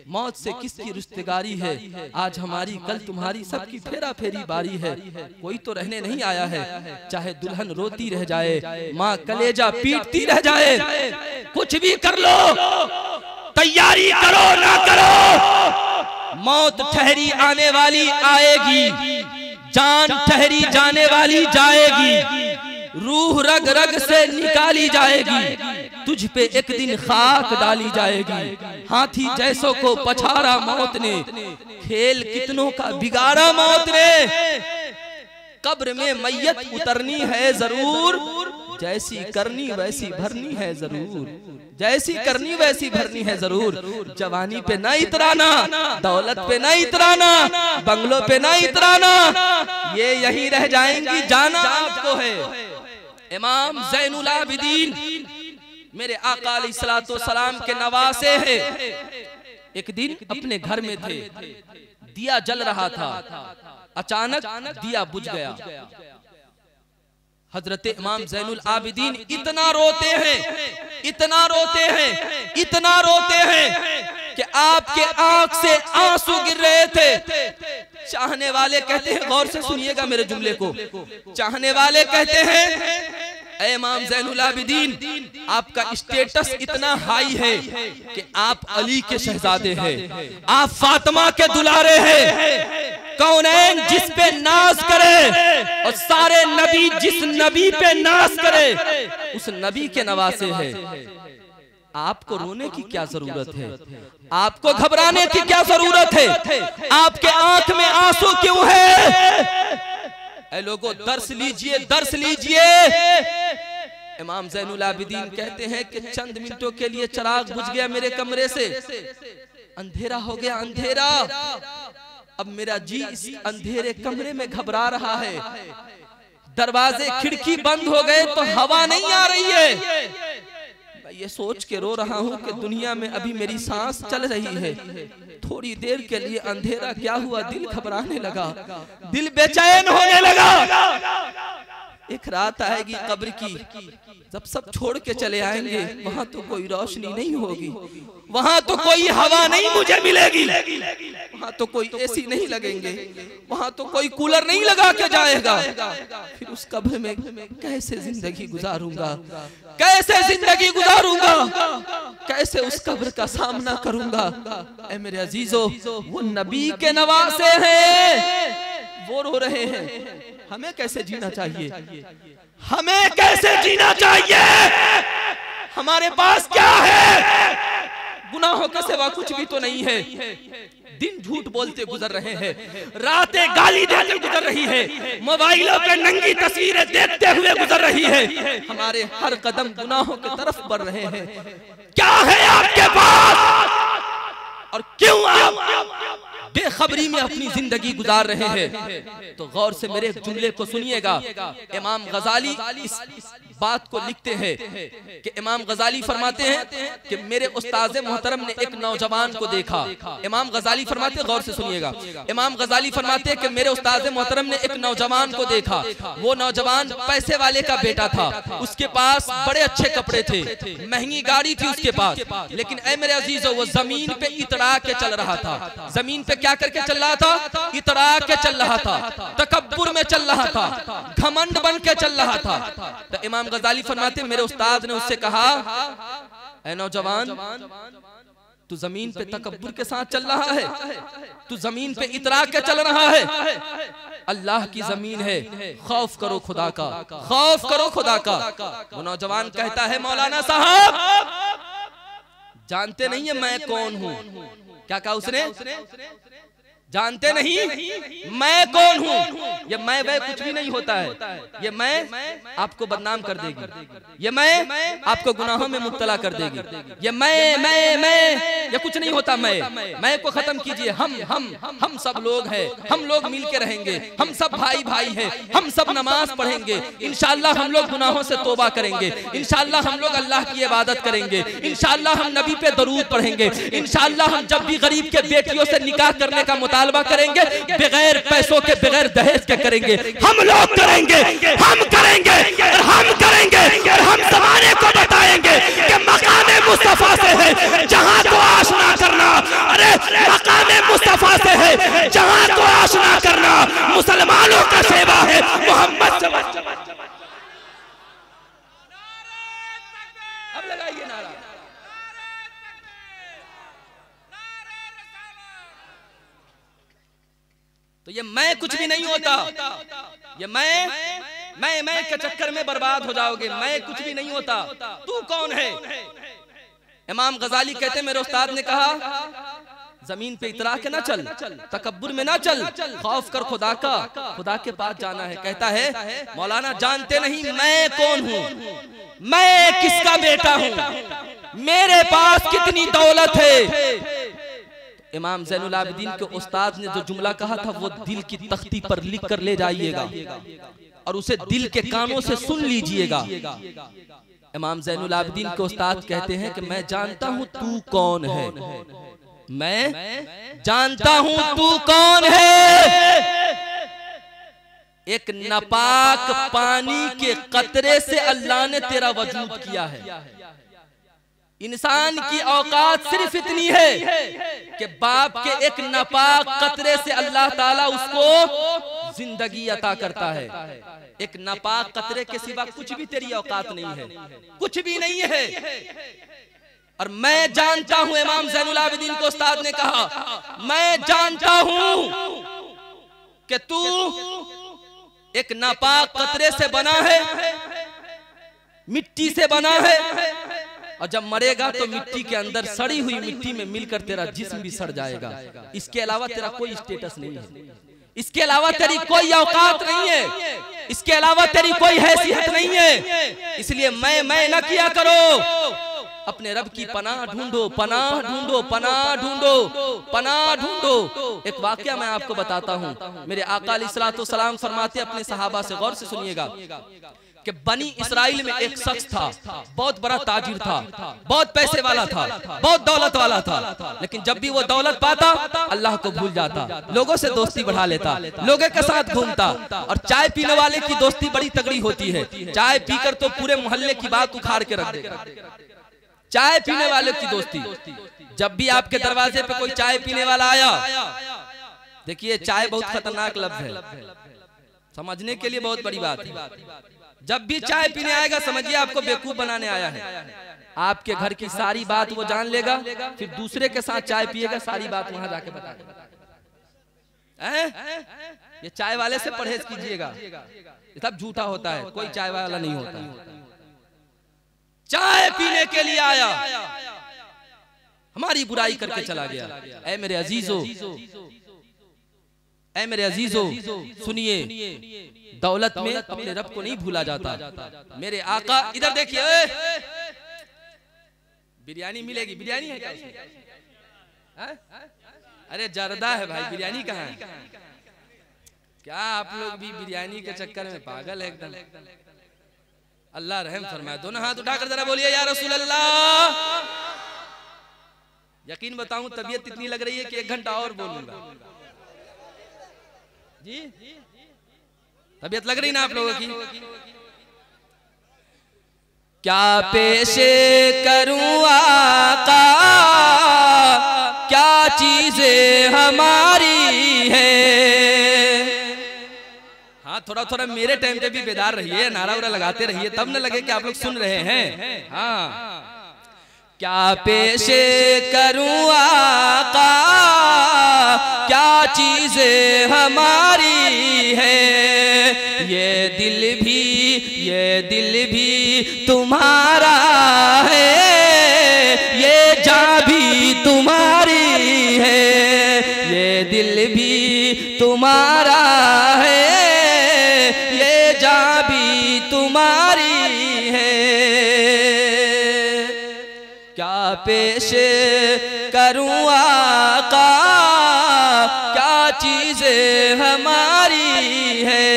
Speaker 1: मौत से किसकी रिश्तेदारी है, आज हमारी कल तुम्हारी, सबकी फेरा फेरी बारी है। कोई तो रहने नहीं आया है, चाहे दुल्हन रोती रह जाए, माँ कलेजा पीटती रह जाए, कुछ भी कर लो, तैयारी करो ना करो, मौत ठहरी आने वाली आएगी, जान ठहरी जाने वाली जाएगी, रूह रग रग से निकाली जाएगी, तुझ पे एक दिन खाक डाली जाएगी। हाथी जैसों को पछाड़ा मौत ने, खेल कितनों का बिगाड़ा मौत ने। कब्र में मैयत उतरनी है जरूर, जैसी करनी वैसी भरनी है जरूर, जैसी करनी वैसी भरनी है जरूर। जवानी पे ना इतराना, दौलत पे ना इतराना, बंगलों पे ना इतराना, ये यहीं रह जाएंगी, जाना आपको है। इमाम ज़ैनुल आबिदीन मेरे आका अलैहिस्सलातु वस्सलाम के नवासे हैं। एक दिन अपने घर में थे, दिया जल रहा था, अचानक दिया बुझ गया। हजरत इमाम ज़ैनुल आबिदीन इतना रोते हैं, इतना रोते हैं, इतना रोते हैं कि आपके आंख से आंसू गिर रहे थे। चाहने वाले कहते हैं, गौर से सुनिएगा मेरे जुमले को, चाहने वाले कहते हैं ऐ इमाम ज़ैनुल आबिदीन, आपका स्टेटस इतना हाई है कि आप अली के शहजादे हैं, आप फातिमा के दुलारे हैं, कौनैन जिस पे नाज करे और सारे नबी जिस नबी पे नाज करे उस नबी के नवासे हैं। आपको रोने की क्या जरूरत है, आपको घबराने की क्या जरूरत है, आपके आंख में आंसू क्यों है? ऐ लोगों, दर्श लीजिए, दर्श लीजिए। इमाम ज़ैनुल आबिदीन कहते हैं कि चंद मिनटों के लिए चिराग बुझ गया मेरे कमरे से, अंधेरा हो गया, अंधेरा। अब मेरा जी इस अंधेरे कमरे में घबरा रहा है, दरवाजे खिड़की बंद हो गए तो हवा नहीं आ रही है। मैं ये सोच के रो रहा हूँ कि दुनिया में अभी मेरी सांस चल रही है, थोड़ी देर के लिए अंधेरा क्या हुआ, दिल घबराने लगा, दिल बेचैन होने लगा। एक रात आएगी कब्र की, जब सब छोड़ के चले आएंगे, वहां तो कोई रोशनी नहीं होगी, वहां तो कोई हवा नहीं मुझे मिलेगी, वहां तो कोई एसी नहीं लगेंगे, वहां तो कोई कूलर नहीं लगा के जाएगा। फिर उस कब्र में कैसे जिंदगी गुजारूंगा, कैसे जिंदगी गुजारूंगा, कैसे उस कब्र का सामना करूंगा? ऐ मेरे अजीजों, वो नबी के नवासे हैं, वो रो रहे हैं। हमें कैसे जीना चाहिए, हमें कैसे जीना चाहिए? हमारे पास क्या है? गुनाहों के सिवा कुछ भी तो नहीं है। दिन झूठ बोलते गुजर रहे हैं, रातें गाली देते गुजर रही है, मोबाइलों पे नंगी तस्वीरें देखते हुए गुजर रही है, हमारे हर कदम गुनाहों की तरफ बढ़ रहे हैं। क्या है आपके पास और क्यों आप बेखबरी में अपनी जिंदगी गुजार रहे हैं? तो गौर से मेरे जुमले को सुनिएगा। इमाम गजाली इस बात को लिखते हैं कि इमाम गजाली फरमाते हैं कि मेरे उस्ताद मोहतरम ने एक नौजवान को देखा। इमाम गजाली फरमाते, गौर से सुनिएगा, इमाम गजाली फरमाते हैं कि मेरे उस्ताद मोहतरम ने एक नौजवान को देखा। वो नौजवान पैसे वाले का बेटा था, उसके पास बड़े अच्छे कपड़े थे, महंगी गाड़ी थी उसके पास, लेकिन ऐ मेरे अजीजों, वो जमीन पे इतरा के चल रहा था। जमीन पे क्या करके चल रहा था? इतरा के चल रहा था, तकब्बुर में चल रहा था, घमंड बन के चल रहा था। तो इमाम गजाली फरमाते, मेरे उस्ताद ने उससे कहा, ऐ नौजवान, तू जमीन पे तकब्बुर के साथ चल रहा है, तू जमीन पे इतरा के चल रहा है, अल्लाह की जमीन है, खौफ करो खुदा का, खौफ करो खुदा का। वो नौजवान कहता है, मौलाना साहब जानते नहीं है मैं कौन हूँ। क्या कहा उसने? जानते नहीं मैं कौन हूँ? ये मैं वह कुछ भी नहीं होता है, ये मैं आपको बदनाम कर देगी, ये मैं आपको गुनाहों में मुब्तला कर देगी, ये मैं ये कुछ नहीं होता। मैं को खत्म कीजिए। हम सब लोग हैं, हम लोग मिल के रहेंगे, हम सब भाई भाई हैं, हम सब नमाज पढ़ेंगे, इंशाअल्लाह हम लोग गुनाहों से तौबा करेंगे, इंशाअल्लाह हम लोग अल्लाह की इबादत करेंगे, इंशाअल्लाह हम नबी पे दरूद पढ़ेंगे, इंशाअल्लाह हम जब भी गरीब के बेटियों से निकाह करने का मुतालबा करेंगे बगैर पैसों के बगैर दहेज के करेंगे। हम लोग करेंगे, हम करेंगे और हम करेंगे और हम ज़माने को बताएंगे कि मकाने मुस्तफा से है जहां को आशना करना। अरे मकाने मुस्तफा से है जहां को आशना करना। मुसलमानों का सेवा है मोहम्मद से। अब लगाइए नारा। तो ये मैं कुछ भी नहीं होता। ये मैं के चक्कर में बर्बाद हो जाओगे। मैं कुछ भी नहीं होता। तू कौन है? इमाम गजाली कहते मेरे उस्ताद ने कहा जमीन पे इतरा के ना चल, तकब्बुर में ना चल, खौफ कर खुदा का, खुदा के पास जाना है। कहता है मौलाना जानते नहीं मैं कौन हूँ, मैं किसका बेटा हूँ, मेरे पास कितनी दौलत है। इमाम ज़ैनुल आबिदीन के उस्ताद ने जो जुमला कहा था वो दिल की तख्ती पर लिख कर ले जाइएगा और उसे दिल के कानों से सुन लीजिएगा। इमाम ज़ैनुल आबिदीन के उस्ताद कहते हैं कि मैं जानता हूँ तू कौन है, मैं जानता हूँ तू कौन है। एक नापाक पानी के कतरे से अल्लाह ने तेरा वजूद किया है। इंसान की औकात सिर्फ इतनी है कि बाप के एक नापाक कतरे से अल्लाह ताला उसको जिंदगी अता करता है। एक नापाक कतरे के सिवा कुछ भी तेरी औकात नहीं है, कुछ भी नहीं है। और मैं जानता हूं, इमाम ज़ैनुल आबिदीन को उस्ताद ने कहा मैं जानता हूं कि तू एक नापाक कतरे से बना है, मिट्टी से बना है, और जब मरेगा तो मिट्टी के अंदर सड़ी हुई मिट्टी में मिलकर तेरा जिस्म भी सड़ जाएगा। इसके अलावा तेरा कोई स्टेटस नहीं है, इसके अलावा तेरी कोई औकात नहीं है, इसके अलावा तेरी कोई हैसियत नहीं है। इसलिए मैं ना किया करो, अपने रब की पनाह ढूंढो, पनाह ढूंढो, पनाह ढूंढो, पनाह ढूंढो। एक वाकया मैं आपको बताता हूँ। मेरे आका अलैहिस्सलातु वस्सलाम फरमाते अपने सहाबा से, गौर से सुनिएगा, कि बनी इसराइल में एक शख्स था, बहुत बड़ा ताजिर था, बहुत पैसे वाला था, बहुत दौलत वाला था, लेकिन जब भी वो दौलत पाता अल्लाह को भूल जाता, लोगों से दोस्ती बढ़ा लेता, लोगों के साथ घूमता। और चाय पीने वाले की दोस्ती बड़ी तगड़ी होती है, चाय पीकर तो पूरे मोहल्ले की बात उखाड़ के रख देगा। चाय पीने वाले की दोस्ती, जब भी आपके दरवाजे पे कोई चाय पीने वाला आया, देखिए चाय बहुत खतरनाक लफ्ज़ है, समझने के लिए बहुत बड़ी बात है। जब भी चाय पीने आएगा समझिए आपको बेवकूफ बनाने आया है। आपके घर की सारी बात वो जान लेगा, फिर दूसरे के साथ चाय पिएगा, सारी बात वहां जाके बता देगा। ये चाय वाले से परहेज कीजिएगा, ये सब झूठा होता है, कोई चाय वाला नहीं होता। चाय पीने के लिए आया, हमारी बुराई करके चला गया। ऐ मेरे अजीजों, ऐ मेरे अजीजों सुनिए, दौलत में अपने रब को नहीं भूला जाता। मेरे आका, इधर देखिए, बिरयानी मिलेगी, बिरयानी है क्या उसमें? अरे जर्दा है भाई, बिरयानी कहाँ है? क्या आप लोग भी बिरयानी के चक्कर में पागल है एकदम। अल्लाह रहम फरमाए। दोनों हाथ उठाकर जरा बोलिए या रसूल अल्लाह। यकीन बताऊं तबीयत इतनी लग रही है कि 1 घंटा और बोलूंगा। जी तबीयत लग रही ना आप लोगों की? क्या पेशे करूं आका, क्या चीजें हमारी है। हाँ थोड़ा थोड़ा मेरे टाइम पे भी बेदार रहिए, नारा वारा लगाते रहिए, तब न लगे कि आप लोग सुन रहे हैं। हाँ क्या पेशे करूं आका, क्या चीजें हमारी है। ये दिल भी तुम्हारा है, ये जान भी तुम्हारी है। ये दिल भी तुम्हारा है, ये जान भी तुम्हारी है। क्या पेशे करूं आका, क्या चीजें हमारी है।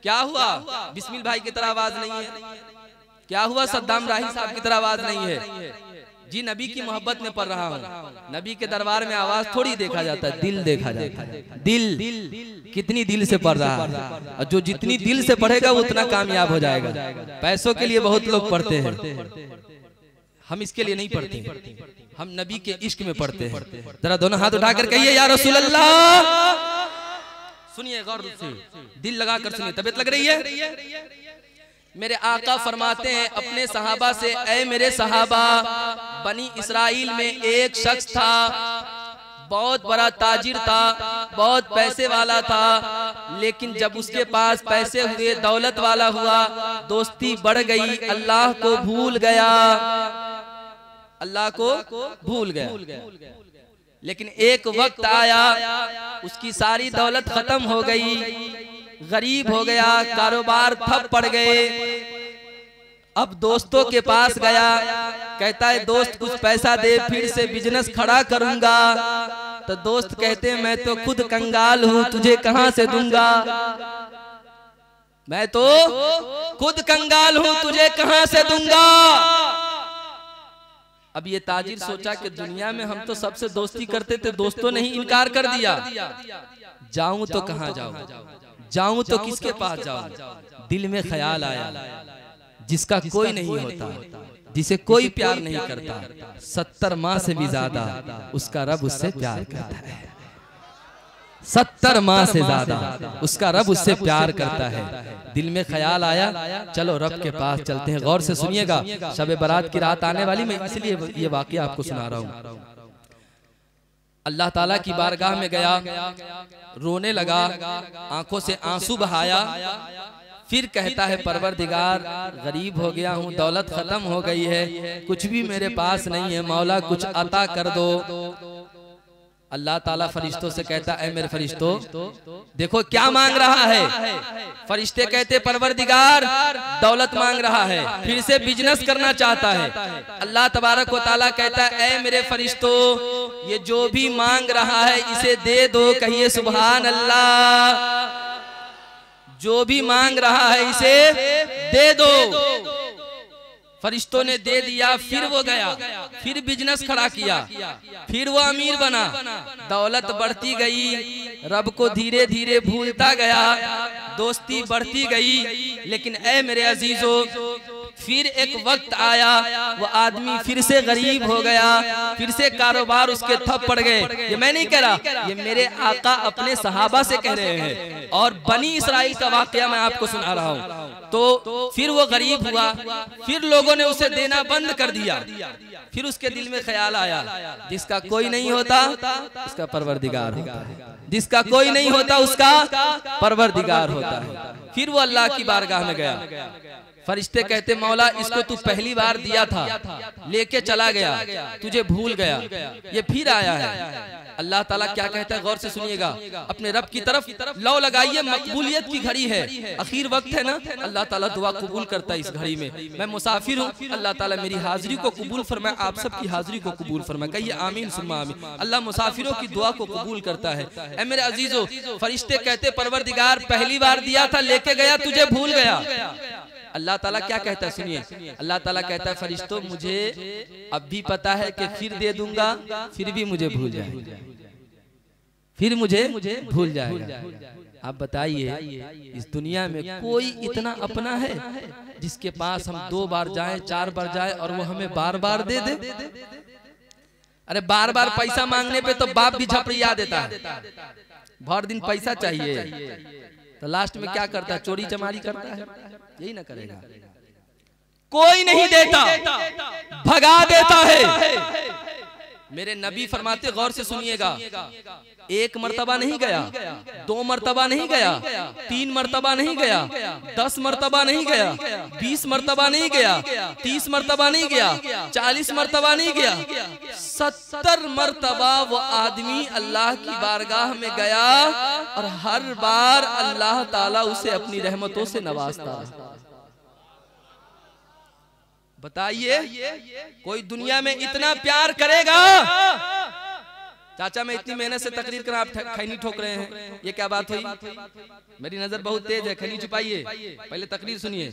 Speaker 1: क्या हुआ बिस्मिल भाई की तरह आवाज नहीं है? क्या हुआ सद्दाम राही साहब की तरह आवाज नहीं है? जी नबी की मोहब्बत में पढ़ रहा हूँ। नबी के दरबार में आवाज थोड़ी देखा जाता है, दिल देखा जाता है। दिल कितनी दिल से पढ़ रहा है, और जो जितनी दिल से पढ़ेगा वो उतना कामयाब हो जाएगा। पैसों के लिए बहुत लोग पढ़ते हैं, हम इसके लिए नहीं पढ़ते, हम नबी के इश्क में पढ़ते हैं। जरा दोनों हाथ उठाकर कहिए या रसूल अल्लाह। सुनिए गौर से, दिल लगाकर सुनिए, तबीयत लग रही है। मेरे आका फरमाते हैं अपने सहाबा से, ऐ मेरे सहाबा, बनी इस्राइल में एक शख्स था, बहुत बड़ा ताजिर था, बहुत पैसे वाला था, लेकिन जब उसके पास पैसे हुए, दौलत वाला हुआ, दोस्ती बढ़ गई, अल्लाह को भूल गया, अल्लाह को भूल गया। लेकिन एक वक्त आया, उसकी सारी दौलत खत्म हो गई, गरीब हो गया, कारोबार ठप पड़ गए। अब दोस्तों के पास गया, कहता है दोस्त कुछ पैसा दे, फिर से बिजनेस खड़ा करूंगा। तो दोस्त कहते हैं मैं तो खुद कंगाल हूं, तुझे कहां से दूंगा, मैं तो खुद कंगाल हूं, तुझे कहां से दूंगा। अब ये ताजिर सोचा कि दुनिया में हम तो सबसे दोस्ती करते थे, दोस्तों ने ही इनकार कर दिया, जाऊं तो कहां जाऊं, जाऊं तो किसके पास जाऊं। दिल में ख्याल आया, जिसका कोई नहीं होता, जिसे कोई प्यार नहीं करता, 70 माह से भी ज्यादा उसका रब उससे प्यार करता है। 70 माह से ज्यादा उसका रब उससे प्यार करता है। दिल में ख्याल आया, चलो रब के पास चलते हैं। गौर से सुनिएगा, शब बारात की रात आने वाली, मैं इसलिए ये वाकया आपको सुना रहा हूँ। अल्लाह ताला की बारगाह में गया, रोने लगा, आंखों से आंसू बहाया, फिर कहता है परवरदिगार गरीब हो गया हूँ, दौलत खत्म हो गई है, कुछ भी मेरे पास नहीं है, मौला कुछ अता कर दो। अल्लाह ताला फरिश्तों से कहता है मेरे फरिश्तों देखो क्या मांग रहा है। फरिश्ते कहते परवरदिगार दौलत मांग रहा है, फिर से बिजनेस करना चाहता है। अल्लाह तबारक व तआला कहता है ऐ मेरे फरिश्तों ये जो भी मांग रहा है इसे दे दो, कहिए सुभान अल्लाह। जो भी मांग रहा है इसे दे दो। फरिश्तों ने दे दिया, फिर वो गया, फिर बिजनेस खड़ा किया, फिर वो अमीर बना, दौलत बढ़ती गई, रब को धीरे धीरे भूलता गया, दोस्ती बढ़ती गई। लेकिन ऐ मेरे अजीजों फिर एक वक्त आया, वो आदमी फिर से गरीब हो गया, फिर से कारोबार उसके ठप पड़ गए। ये मैं नहीं कह रहा, ये मेरे आका अपने सहाबा से कह रहे हैं और बनी इस्राइल का वाकया मैं आपको सुना रहा हूँ। तो फिर वो गरीब हुआ, फिर लोगों ने उसे देना बंद कर दिया। फिर उसके दिल में ख्याल आया जिसका कोई नहीं होता उसका परवरदिगार होता है, जिसका कोई नहीं होता उसका परवरदिगार होता है। फिर वो अल्लाह की बारगाह में गया। फरिश्ते कहते मौला इसको तू पहली बार दिया था, लेके चला गया, तुझे भूल गया, ये फिर आया है। अल्लाह ताला क्या कहता है गौर से सुनिएगा, अपने रब की तरफ लौ लगाइए, मकबूलियत की घड़ी है, आखिर वक्त है ना, अल्लाह ताला दुआ कबूल करता है इस घड़ी में। मैं मुसाफिर हूँ, अल्लाह ताला मेरी हाजिरी को कबूल फरमाए, आप सबकी हाजिरी को कबूल फरमाए, कहिए आमीन सुम्मा आमीन। अल्लाह मुसाफिरों की दुआ को कबूल करता है। ऐ मेरे अजीजों फरिश्ते कहते परवरदिगार पहली बार दिया था, लेके गया, तुझे भूल गया। अल्लाह ताला क्या कहता है सुनिए, अल्लाह ताला कहता है फरिश्तों मुझे अब भी पता है कि फिर दे दूंगा, फिर भी मुझे भूल जाएगा, फिर मुझे भूल जाएगा। आप बताइए इस दुनिया में कोई इतना अपना है जिसके पास हम 2 बार जाएं 4 बार जाएं और वो हमें बार बार दे दे? अरे बार बार पैसा मांगने पे तो बाप भी झपड़िया देता है, भर दिन पैसा चाहिए, तो लास्ट में क्या करता है, चोरी चमारी करता है, यही ना करेगा। कोई नहीं देता, भगा देता है। मेरे नबी फरमाते गौर से सुनिएगा, 1 मर्तबा नहीं गया, 2 मर्तबा नहीं गया, 3 मर्तबा नहीं गया, 10 मर्तबा नहीं गया, 20 मर्तबा नहीं गया, 30 मर्तबा नहीं गया, 40 मर्तबा नहीं गया, 70 मर्तबा वो आदमी अल्लाह की बारगाह में गया और हर बार अल्लाह ताला उसे अपनी रहमतों से नवाजता है। बताइए कोई दुनिया में इतना प्यार करेगा? चाचा मैं इतनी मेहनत से तकरीर कर, आप खैनी ठोक रहे हैं, ये क्या बात हुई? मेरी नजर बहुत तेज है, खैनी छुपाइए, पहले तकरीर सुनिए,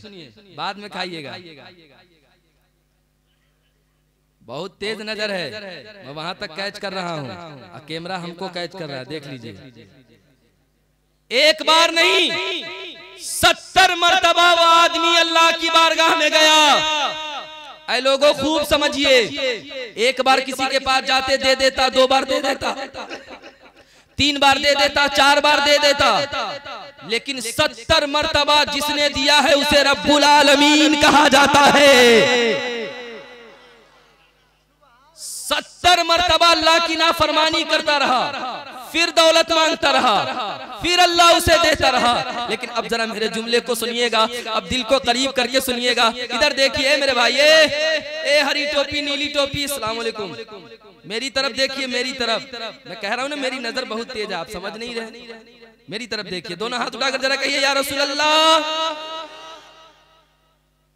Speaker 1: बाद में खाइएगा। बहुत तेज नजर है, मैं वहां तक कैच कर रहा हूँ, कैमरा हमको कैच कर रहा है, देख लीजिए। एक बार नहीं 70 मर्तबा वो आदमी अल्लाह की बारगाह में गया। ऐ लोगों खूब समझिए, एक बार किसी के पास जाते दे देता, 2 बार दे देता, 3 बार दे देता, 4 बार दे देता, लेकिन 70 मर्तबा जिसने दिया है उसे रब्बुल आलमीन कहा जाता है। 70 मर्तबा अल्लाह की नाफरमानी करता रहा, फिर दौलत मांगता रहा, फिर अल्लाह उसे देता रहा। लेकिन अब जरा मेरे जुमले को सुनिएगा, अब दिल को करीब करके सुनिएगा। इधर देखिए मेरे भाई, ए हरी टोपी नीली टोपी, अस्सलाम वालेकुम, मेरी तरफ देखिए, मेरी तरफ। मैं कह रहा हूं ना मेरी नजर बहुत तेज है, आप समझ नहीं रहे, मेरी तरफ देखिए, दोनों हाथ उठाकर जरा कहिए या रसूल अल्लाह।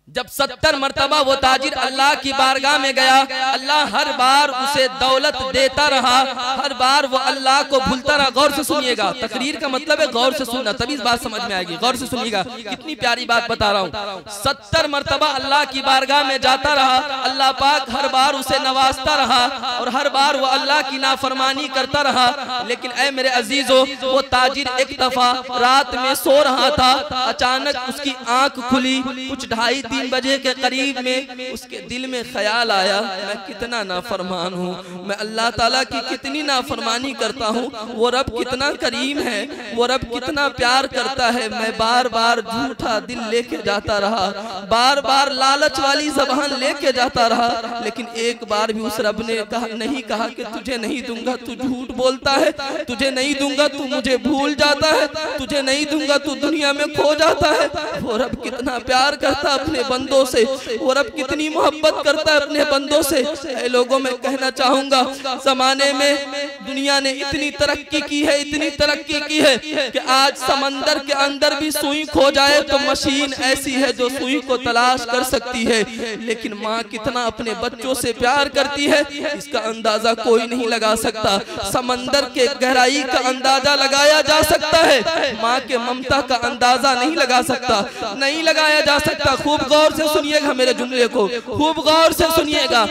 Speaker 1: जब 70 मर्तबा वो ताजिर अल्लाह की बारगाह में गया, अल्लाह हर बार उसे दौलत देता रहा, हर बार वो अल्लाह को भूलता रहा। गौर से सुनिएगा, तकरीर का मतलब है गौर से सुनना, तभी इस बात समझ में आएगी। गौर से सुनिएगा, कितनी प्यारी बात बता रहा हूँ। 70 मर्तबा अल्लाह की बारगाह में जाता रहा, अल्लाह पाक हर बार उसे नवाजता रहा और हर बार वो अल्लाह की नाफरमानी करता रहा। लेकिन ऐ मेरे अजीजों, वो ताजिर एक दफा रात में सो रहा था, अचानक उसकी आंख खुली, कुछ 2:30-3 बजे के करीब में उसके दिल में ख्याल आया, मैं कितना नाफरमान हूँ, मैं अल्लाह ताला की कितनी नाफरमानी करता हूँ, वो रब कितना करीम है, वो रब कितना प्यार करता है। मैं बार बार झूठा दिल लेके जाता रहा, बार बार लालच वाली ज़बान लेके जाता रहा, लेकिन एक बार भी उस रब ने नहीं कहा कि तुझे नहीं दूंगा, तू झूठ बोलता है, तुझे नहीं दूंगा, तू मुझे भूल जाता है, तुझे नहीं दूंगा, तू दुनिया में खो जाता है। वो रब कितना प्यार करता अपने बंदों से, वो रब कितनी मोहब्बत करता है अपने बंदों से। ऐ लोगों, मैं कहना चाहूंगा, जमाने में दुनिया ने इतनी तरक्की की है, इतनी तरक्की की है कि आज समंदर के अंदर भी सुई खो जाए तो मशीन ऐसी है जो सुई को तलाश कर सकती है। लेकिन माँ कितना अपने बच्चों से प्यार करती है, इसका अंदाजा कोई नहीं लगा सकता। समंदर के गहराई का अंदाजा लगाया जा सकता है, माँ के ममता का अंदाजा नहीं लगा सकता, नहीं लगाया जा सकता। खूब गौर से सुनिएगा मेरे जुमले को, खूब गौर से सुनिएगा।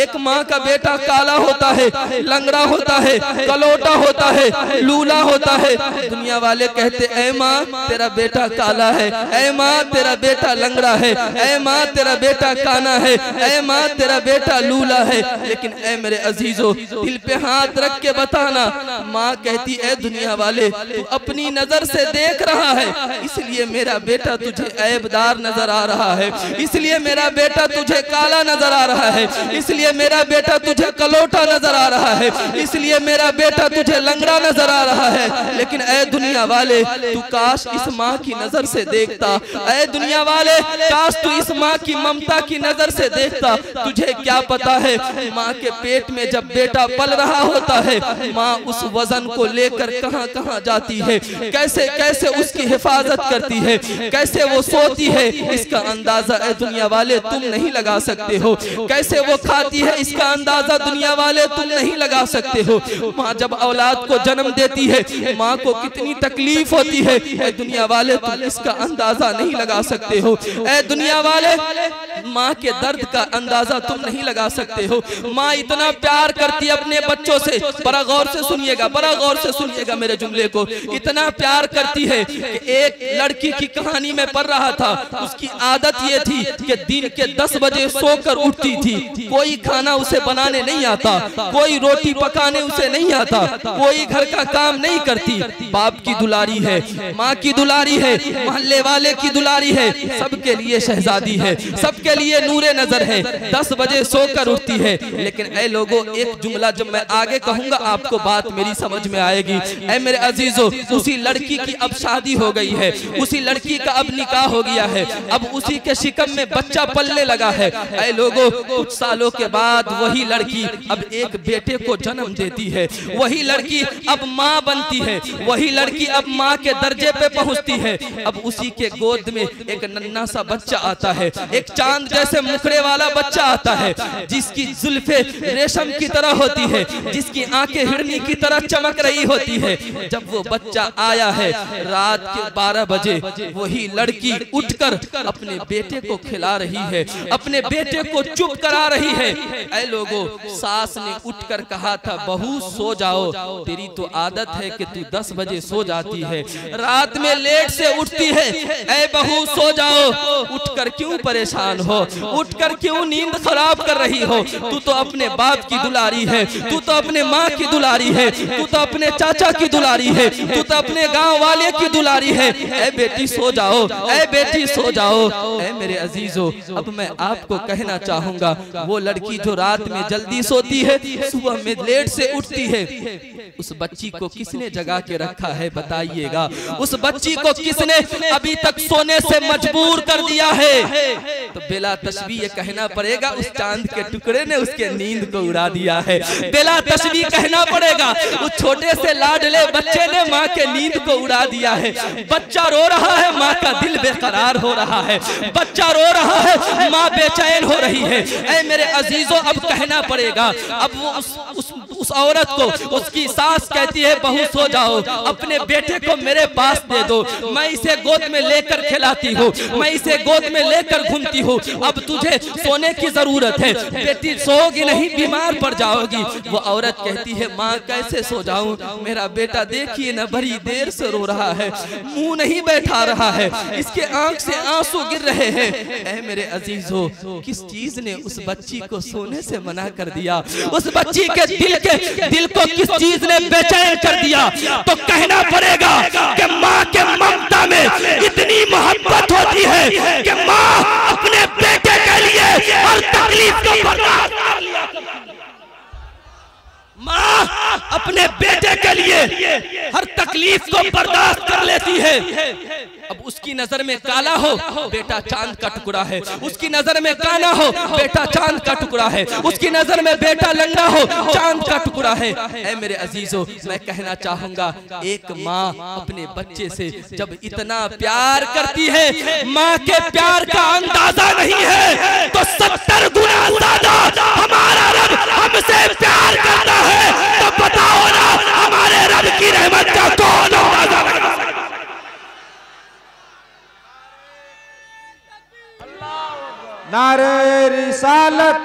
Speaker 1: एक माँ का बेटा काला होता है, लंगड़ा होता है, कलोटा होता है, लूला होता है। दुनिया वाले कहते ऐ माँ तेरा बेटा काला है, ऐ माँ तेरा बेटा लंगड़ा है, ऐ माँ तेरा बेटा काना है, ऐ माँ तेरा बेटा लूला है। लेकिन ऐ मेरे अजीजों, दिल पे हाथ रख के बताना, माँ कहती ऐ दुनिया वाले तू अपनी नजर से देख रहा है, इसलिए मेरा बेटा तुझे ऐबदार नजर आ रहा है, इसलिए मेरा बेटा तुझे काला नजर आ रहा है, इसलिए मेरा बेटा तुझे कलोटा नजर आ रहा है, इसलिए मेरा बेटा तुझे लंगड़ा नजर आ रहा है। लेकिन ऐ दुनिया वाले तू काश इस माँ की नजर से देखता, ऐ दुनिया वाले काश तू इस माँ की ममता की नजर से देखता। तुझे क्या पता है, माँ के पेट में जब बेटा पल रहा होता है, माँ उस वजन को लेकर कहां कहां जाती है, कैसे कैसे उसकी हिफाजत करती है, कैसे वो सोती है, इसका अंदाजा ऐ दुनिया वाले तुम नहीं लगा सकते हो। कैसे वो खाती है, इसका अंदाजा दुनिया वाले तुम नहीं लगा सकते हो। माँ जब औलाद को जन्म देती है, माँ को कितनी तकलीफ होती है, ऐ दुनिया वाले तुम इसका अंदाजा नहीं लगा सकते हो। ऐ दुनिया वाले माँ के दर्द का अंदाजा तुम नहीं लगा सकते हो। माँ इतना प्यार करती है अपने बच्चों से, बड़ा गौर से सुनिएगा, बड़ा गौर से सुनिएगा मेरे जुमले को। इतना प्यार करती है कि एक लड़की की कहानी में पढ़ रहा था, उसकी आदत ये थी कि दिन के 10 बजे सोकर उठती थी, कोई खाना उसे बनाने नहीं आता, कोई रोटी पकाने उसे नहीं आता, कोई घर का काम नहीं करती। बाप की दुलारी है, माँ की दुलारी है, मोहल्ले वाले की दुलारी है, सबके लिए शहजादी है, सबके लिए नूरे नजर है। 10 बजे सोकर उठती है। लेकिन ऐ लोगों, एक जुमला जब मैं आगे कहूंगा आपको बात मेरी समझ में आएगी। ऐ मेरे अजीजों, उसी लड़की की अब शादी हो गई है, उसी लड़की का अब निकाह हो गया है, अब उसी के शिकम में बच्चा पलने लगा है। ऐ लोगों, कुछ सालों के बाद वही लड़की अब एक बेटे को जन्म देती है, वही लड़की अब माँ बनती है, वही लड़की अब माँ के दर्जे पे पहुंचती है। अब उसी के गोद में एक नन्हा सा बच्चा आता है, एक चांद जैसे मुखड़े वाला बच्चा आता है, जिसकी जुल्फे रेशम की तरह होती है, जिसकी आंखें हिरनी की तरह चमक रही होती है। जब वो बच्चा आया है रात के 12 बजे, वही लड़की उठकर अपने बेटे को खिला रही है, अपने बेटे को चुप करा रही है। ऐ लोगों, सास ने उठकर कहा था बहू सो जाओ, तेरी तो आदत है कि तू 10 बजे सो जाती है, रात में लेट से उठती है। ऐ बहू सो जाओ, उठकर क्यों परेशान हो, उठकर क्यों नींद खराब कर रही हो? तू तो अपने बाप की दुलारी है, तू तो अपने माँ की दुलारी है, तू तो अपने चाचा की दुलारी है, तू तो अपने गांव वाले की दुलारी है। ऐ बेटी सो जाओ, ऐ बेटी सो जाओ। ऐ मेरे अजीजों, अब मैं आपको कहना चाहूंगा, वो लड़की जो रात में जल्दी सोती है, सुबह में लेट से उठती है, उस बच्ची को किसने जगा के रखा है बताइएगा? उस बच्ची को किसने अभी तक सोने से मजबूर कर दिया है? तो बेला तशबीह ये कहना पड़ेगा, उस चांद के टुकड़े ने उसके नींद को उड़ा दिया है। बेला तशबीह कहना पड़ेगा, उस छोटे से लाडले बच्चे ने माँ के नींद को उड़ा दिया है। बच्चा रो रहा है, माँ का दिल बेकरार हो रहा है, बच्चा रो रहा है, माँ बेचैन हो रही है। ऐ मेरे अजीजों, अब कहना पड़ेगा, अब वो उस औरत को उसकी सास कहती है बहू सो जाओ, अपने बेटे को मेरे पास दे दो, मैं इसे गोद में लेकर खिलाती हूँ, मैं इसे गोद में लेकर घूमती हूँ, अब तुझे सोने की जरूरत है, बेटी सोओगी नहीं बीमार पड़ जाओगी। वो औरत कहती है माँ कैसे सो जाऊं, मेरा बेटा देखिए ना बड़ी देर से रो रहा है, मुंह नहीं बैठा रहा है, इसके आंख से आंसू गिर रहे हैं। ऐ मेरे अजीजों, किस चीज ने उस बच्ची को सोने से मना कर दिया? उस बच्ची के दिल को किस चीज ने बेचैन कर दिया? तो कहना पड़ेगा कि माँ के ममता में इतनी मोहब्बत होती है कि माँ अपने बेटे के लिए हर तकलीफ को बर्दाश्त कर लिया। माँ अपने बेटे के लिए हर तकलीफ को बर्दाश्त कर लेती है। अब उसकी नजर में काला हो, बेटा चांद का टुकड़ा है, उसकी नजर में काना हो, बेटा चांद का टुकड़ा है, उसकी नजर में बेटा लंगड़ा हो, चांद का टुकड़ा है। ऐ मेरे अजीजों, मैं कहना चाहूंगा, एक माँ अपने बच्चे से जब इतना प्यार करती है, माँ के प्यार का अंदाजा नहीं है तो 70 गुना ज्यादा हमारा रब हमसे प्यार करता है। तो बताओ ना, हमारे रब की रहमत का कौन अंदाजा लगा सकता?
Speaker 2: नारे रिसालत,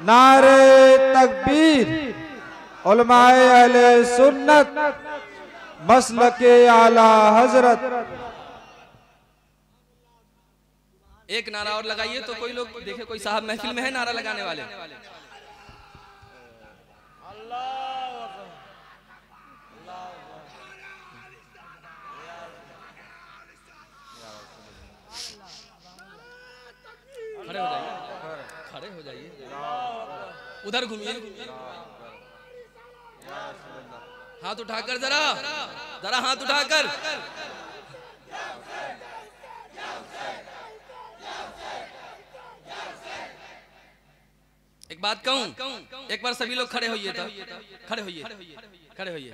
Speaker 2: नारे तकबीर, उलमाए अहले सुन्नत, मसलके आला हजरत।
Speaker 1: एक नारा और लगाइए तो कोई लोग देखे, कोई साहब महफिल में है नारा लगाने वाले? खड़े हो जाइए, खड़े हो जाइए, उधर घूमिए, हाथ उठाकर जरा जरा हाथ उठाकर। एक बात कहूं, एक बार सभी लोग खड़े होइए, तो खड़े होइए, खड़े होइए।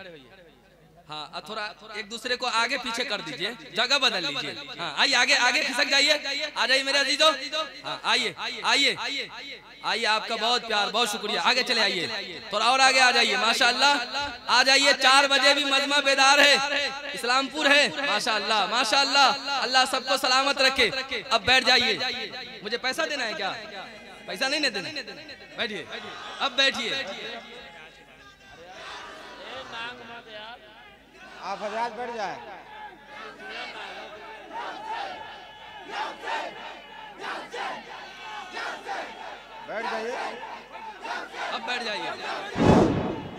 Speaker 1: हाँ, थोड़ा एक दूसरे को आगे पीछे कर दीजिए, जगह बदल लीजिए। हाँ, आइए आगे, आगे खिसक जाइए, आ जाइए मेरे अजीजों। हाँ, आइए आइए आइए, आपका बहुत प्यार, बहुत शुक्रिया। आगे चले आइए, थोड़ा और आगे आ जाइए। माशाअल्लाह, आ जाइए। 4 बजे भी मजमा बेदार है, इस्लामपुर है। माशाअल्लाह माशाअल्लाह, अल्लाह सबको सलामत रखे। अब बैठ जाइए। मुझे पैसा देना है क्या? पैसा नहीं देना? बैठिए, अब बैठिए।
Speaker 2: आप हजरात बैठ जाए। बैठ जाइए,
Speaker 1: अब बैठ जाइए।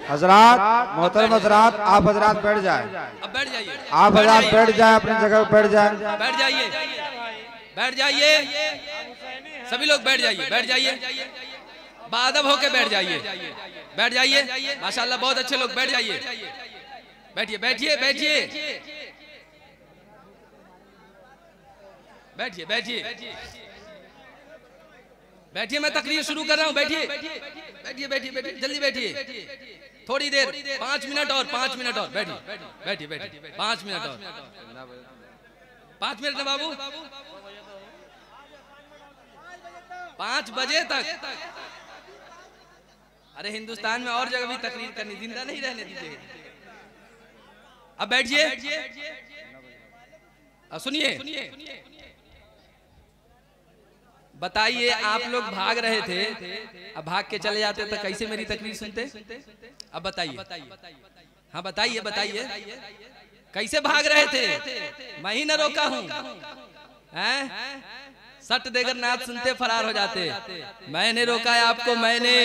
Speaker 2: हजरात, मोहतरम हजरात, आप हजरात बैठ जाए।
Speaker 1: अब बैठ जाइए,
Speaker 2: आप हजरात बैठ जाए, अपनी जगह बैठ जाए।
Speaker 1: बैठ जाइए, बैठ जाइए, सभी लोग बैठ जाइए, बैठ जाइए, बादब होके बैठ जाइए, बैठ जाइए। माशाअल्लाह, बहुत अच्छे लोग, बैठ जाइए। बैठिए बैठिए बैठिए बैठिए बैठिए। बैठिए, मैं तकरीर शुरू कर रहा हूँ। बैठिए बैठिए बैठिए बैठिए, जल्दी बैठिए, थोड़ी देर, 5 मिनट और, 5 मिनट और, बैठिए बैठिए बैठिए, 5 मिनट और, 5 मिनट ना बाबू, 5 बजे तक। अरे हिंदुस्तान में और जगह भी तकरीर करनी, जिंदा नहीं रहने दीजिए। अब बैठिए, सुनिए, बताइए, आप लोग भाग रहे थे, अब भाग के चले जाते तो कैसे मेरी तकरीर सुनते? अब बताइए, हाँ बताइए, कैसे भाग रहे थे? मैं ही न रोका हूँ, सट देकर नाथ सुनते फरार हो जाते। मैंने रोका है आपको, मैंने।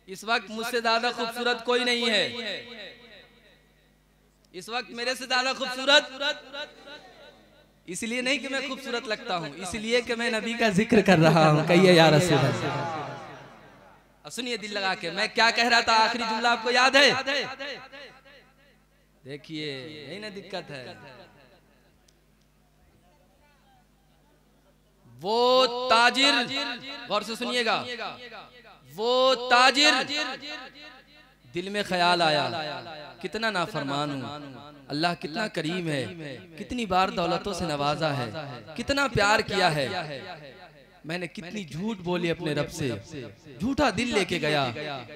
Speaker 1: इस वक्त मुझसे ज्यादा खूबसूरत कोई नहीं है, इस वक्त मेरे से ज्यादा खूबसूरत इसलिए नहीं कि मैं खूबसूरत लगता हूँ, इसलिए कि मैं नबी का जिक्र कर रहा हूँ। कहिए या रसूल अल्लाह। सुनिए दिल लगा के, मैं क्या कह रहा था, आखिरी जुमला आपको याद है? देखिए यही ना दिक्कत है। वो ताजिर, गौर से सुनिएगा, वो ताजिर दिल में ख्याल आया, कितना नाफरमान हूँ, अल्लाह कितना करीम है, कितनी बार दौलतों से नवाजा है, कितना प्यार किया है, मैंने कितनी झूठ बोली अपने रब से, झूठा दिल लेके गया,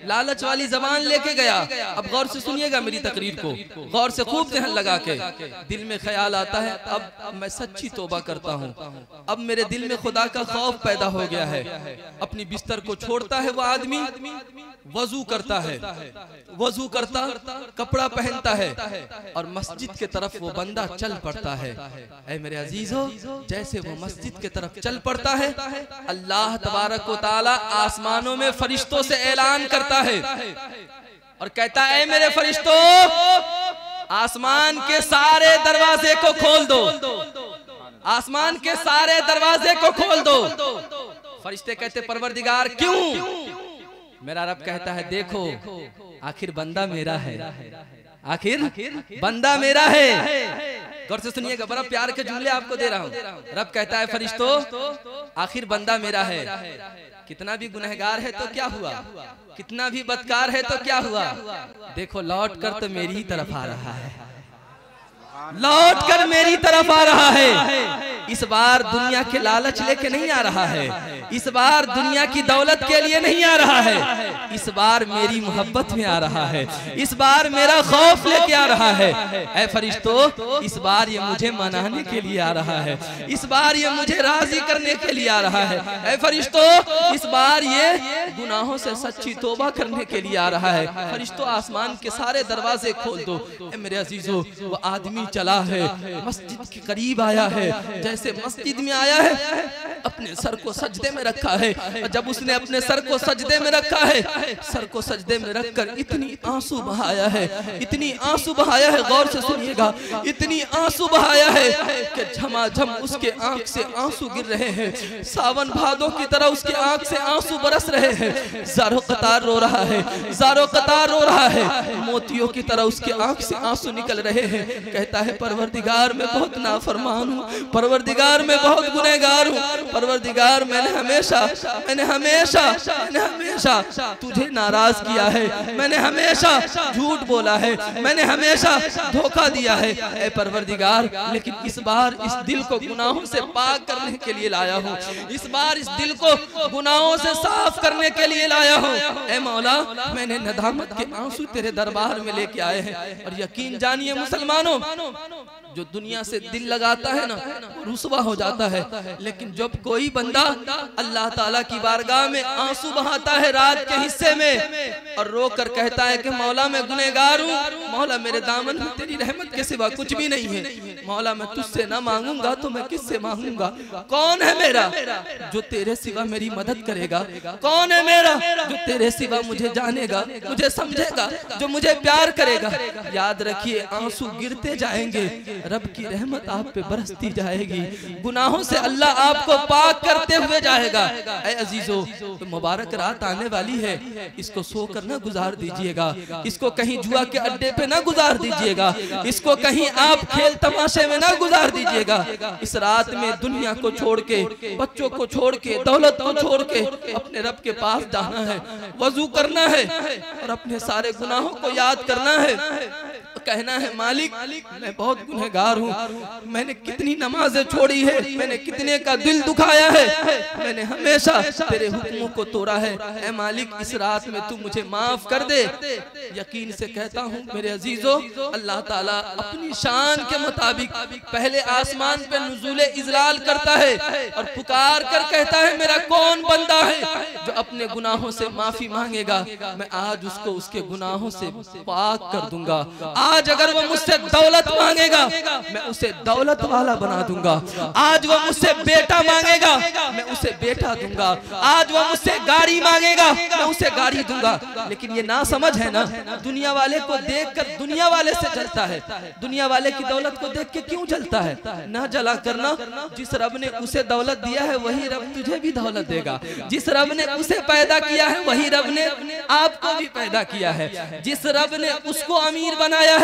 Speaker 1: लालच वाली जबान लेके गया। अब गौर से सुनिएगा मेरी तकरीर को, गौर से खूब ध्यान लगा के। दिल में ख्याल आता है, अब मैं सच्ची तौबा करता हूँ, अब मेरे दिल में खुदा का खौफ पैदा हो गया है। अपनी बिस्तर को छोड़ता है वो आदमी, वजू करता है, वजू करता, कपड़ा पहनता है और मस्जिद के तरफ वो बंदा चल पड़ता है। ऐ मेरे अजीजों, जैसे वो मस्जिद के तरफ चल पड़ता है, अल्लाह तबारक व तआला आसमानों में फरिश्तों से ऐलान करता है और कहता है, ऐ मेरे फरिश्तों, आसमान के सारे दरवाजे को खोल दो, आसमान के सारे दरवाजे को खोल दो। फरिश्ते कहते, परवरदिगार क्यों? मेरा रब कहता है, देखो आखिर बंदा मेरा है, आखिर बंदा मेरा है। गौर से सुनिएगा, बड़ा प्यार के जुमले आपको दे रहा हूँ। रब कहता है, फरिश्तों आखिर बंदा मेरा है, कितना भी गुनहगार है तो क्या हुआ, कितना भी बदकार है तो क्या हुआ, देखो लौट कर तो मेरी ही तरफ आ रहा है, लौट कर मेरी तरफ आ रहा है। इस बार दुनिया के लालच लेके नहीं आ रहा है, इस बार दुनिया की दौलत के लिए नहीं आ रहा है, इस बार मेरी मोहब्बत में आ रहा है, इस बार मेरा खौफ लेके आ रहा है। ऐ फरिश्तों, इस बार ये मुझे मनाने के लिए आ रहा है, इस बार ये मुझे राजी करने के लिए आ रहा है। ऐ फरिश्तों, इस बार ये गुनाहों से सच्ची तौबा करने के लिए आ रहा है। फरिश्तों आसमान के सारे दरवाजे खोल दो। ऐ मेरे अजीजों, वो आदमी चला है, मस्जिद के करीब आया है, जैसे मस्जिद में आया है अपने सर को सजदे में रखा है, और जब उसने अपने सर को सजदे में रखा है, सर को सजदे में रखकर इतनी आंसू बहाया है, इतनी आंसू बहाया है, गौर से सुनिएगा, इतनी आंसू बहाया है कि झमाझम उसके आंख से आंसू गिर रहे हैं, सावन भादों की तरह उसके आंख से आंसू बरस रहे हैं, ज़ारो कतार रो रहा है, ज़ारो कतार रो रहा है, मोतियों की तरह उसके आंख से आंसू निकल रहे हैं। कहता है, परवरदिगार मैं बहुत नाफरमान हूँ, परवरदिगार मैं बहुत गुनहगार हूँ, परवरदिगार मैंने हमेशा तुझे नाराज किया है, मैंने हमेशा झूठ बोला है, मैंने हमेशा धोखा दिया है। ऐ परवरदिगार, लेकिन इस बार इस दिल को गुनाहों से पाक करने के लिए लाया हूँ, इस बार इस दिल को गुनाहों से साफ करने के लिए लाया हूँ। ऐ मौला, मैंने नदामत के आंसू तेरे दरबार में लेके आए हैं। और यकीन जानिए मुसलमानों, जो दुनिया से दिल लगाता है ना, रुसवा हो जाता है, लेकिन जब कोई बंदा अल्लाह ताला की बारगाह में आंसू बहाता है रात के हिस्से में और रो कर कहता है कि मौला मैं गुनहगार हूँ, मौला मेरे दामन में तेरी रहमत के सिवा कुछ भी नहीं है, मौला मैं तुझसे ना मांगूंगा तो मैं किससे मांगूंगा, कौन है मेरा जो तेरे सिवा मेरी मदद करेगा, कौन है मेरा जो तेरे सिवा मुझे जानेगा, मुझे समझेगा, जो मुझे प्यार करेगा। याद रखिए, आंसू गिरते जाएंगे, रब की रहमत आप पे बरसती जाएगी, गुनाहों से अल्लाह आपको पाक करते हुए जाएगा। ऐ अजीजों, तो मुबारक रात आने वाली है, इसको सोकर ना गुजार दीजिएगा, इसको कहीं जुआ के अड्डे पे ना गुजार दीजिएगा, इसको कहीं आप खेल तमाशे तमाशे में ना गुजार दीजिएगा। इस रात में दुनिया को छोड़ के, बच्चों को छोड़ के, दौलत को छोड़ के अपने रब के पास जाना है, वजू करना है और अपने सारे गुनाहों को याद करना है, कहना है मालिक मैं बहुत गुनहगार हूँ, मैंने कितनी नमाजें छोड़ी है, मैंने कितने का दिल दुखाया है, मैंने हमेशा तेरे हुक्मों को तोड़ा है। ऐ मालिक इस रात में तू मुझे माफ कर दे। यकीन से कहता हूँ मेरे अजीजों, अल्लाह ताला अपनी शान के मुताबिक पहले आसमान पे नुज़ूले इजलाल करता है और पुकार कर कहता है मेरा कौन बंदा है जो अपने गुनाहों से माफी मांगेगा, मैं आज उसको उसके गुनाहों से पाक कर दूंगा। आज अगर वो मुझसे दौलत मांगेगा मैं उसे दौलत वाला बना दूंगा। आज वो मुझसे बेटा मांगेगा मैं उसे बेटा दूंगा। आज वो मुझसे गाड़ी मांगेगा मैं उसे गाड़ी दूंगा। लेकिन ये ना समझ है ना, दुनिया वाले को देखकर दुनिया वाले से जलता है, दुनिया वाले की दौलत को देख के क्यों जलता है? ना जला करना, जिस रब ने उसे दौलत दिया है वही रब तुझे भी दौलत देगा। जिस रब ने उसे पैदा किया है वही रब ने आपको भी पैदा किया है। जिस रब ने उसको अमीर बनाया है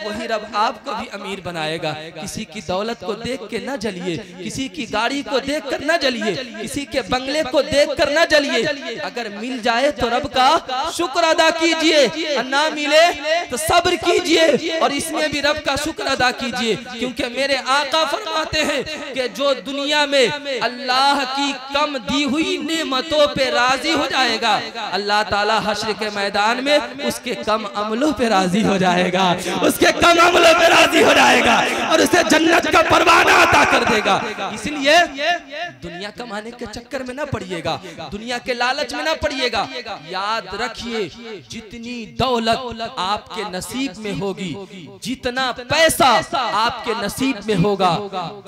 Speaker 1: वही रब आपको भी अमीर बनाएगा। किसी की दौलत को देख के न जलिए, किसी की गाड़ी को देख कर न जलिए, किसी के बंगले को देख कर न जलिए। अगर मिल जाए तो रब का शुक्र अदा कीजिए, ना मिले तो सब्र कीजिए और इसमें भी रब का शुक्र अदा कीजिए। क्योंकि मेरे आका फरमाते हैं कि जो दुनिया में अल्लाह की कम दी हुई नेमतों पे राजी हो जाएगा, अल्लाह ताला हश्र के मैदान में उसके कम अमलों पे राजी हो जाएगा, उसके कम अमलों पे राजी हो जाएगा और उसे जन्नत का परवाना अता कर देगा। इसलिए दुनिया कमाने के चक्कर में ना पड़िएगा, दुनिया के लालच में ना पड़िएगा। याद रखिए जितनी दौलत आपके नसीब में होगी, जितना पैसा आपके नसीब में होगा,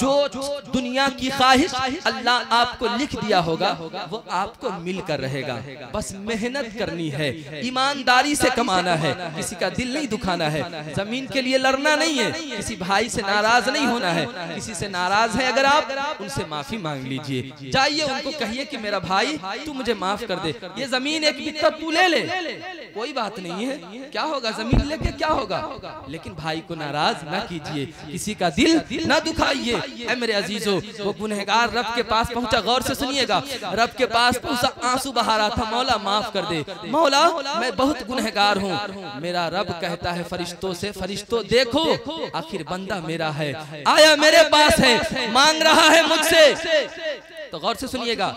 Speaker 1: जो दुनिया की ख्वाहिश अल्लाह आपको लिख दिया होगा वो आपको मिलकर रहेगा। बस मेहनत करनी है, ईमानदारी से कमाना है, किसी का दिल नहीं दुखाना है, जमीन के लिए लड़ना नहीं है, किसी भाई से नाराज नहीं होना है। किसी से नाराज है अगर आप, उनसे माफी मांग लीजिए, जाइए उनको कहिए कि मेरा भाई तू मुझे माफ कर दे, ये जमीन एक बित्ता तू ले ले, कोई बात नहीं है, क्या होगा जमीन लेके क्या होगा, लेकिन भाई को नाराज ना कीजिए, किसी का दिल ना दुखाइए। ऐ मेरे अजीजों, वो गुनहगार रब के पास पहुंचा, गौर से सुनिएगा, रब के पास पहुंचा, आंसू बहा रहा था, मौला माफ कर दे, मौला मैं बहुत गुनहगार हूँ। मेरा रब कहता है फरिश्तों से, फरिश्तों देखो आखिर बंदा मेरा है, आया मेरे पास है, मांग रहा है मुझसे। तो गौर से सुनिएगा,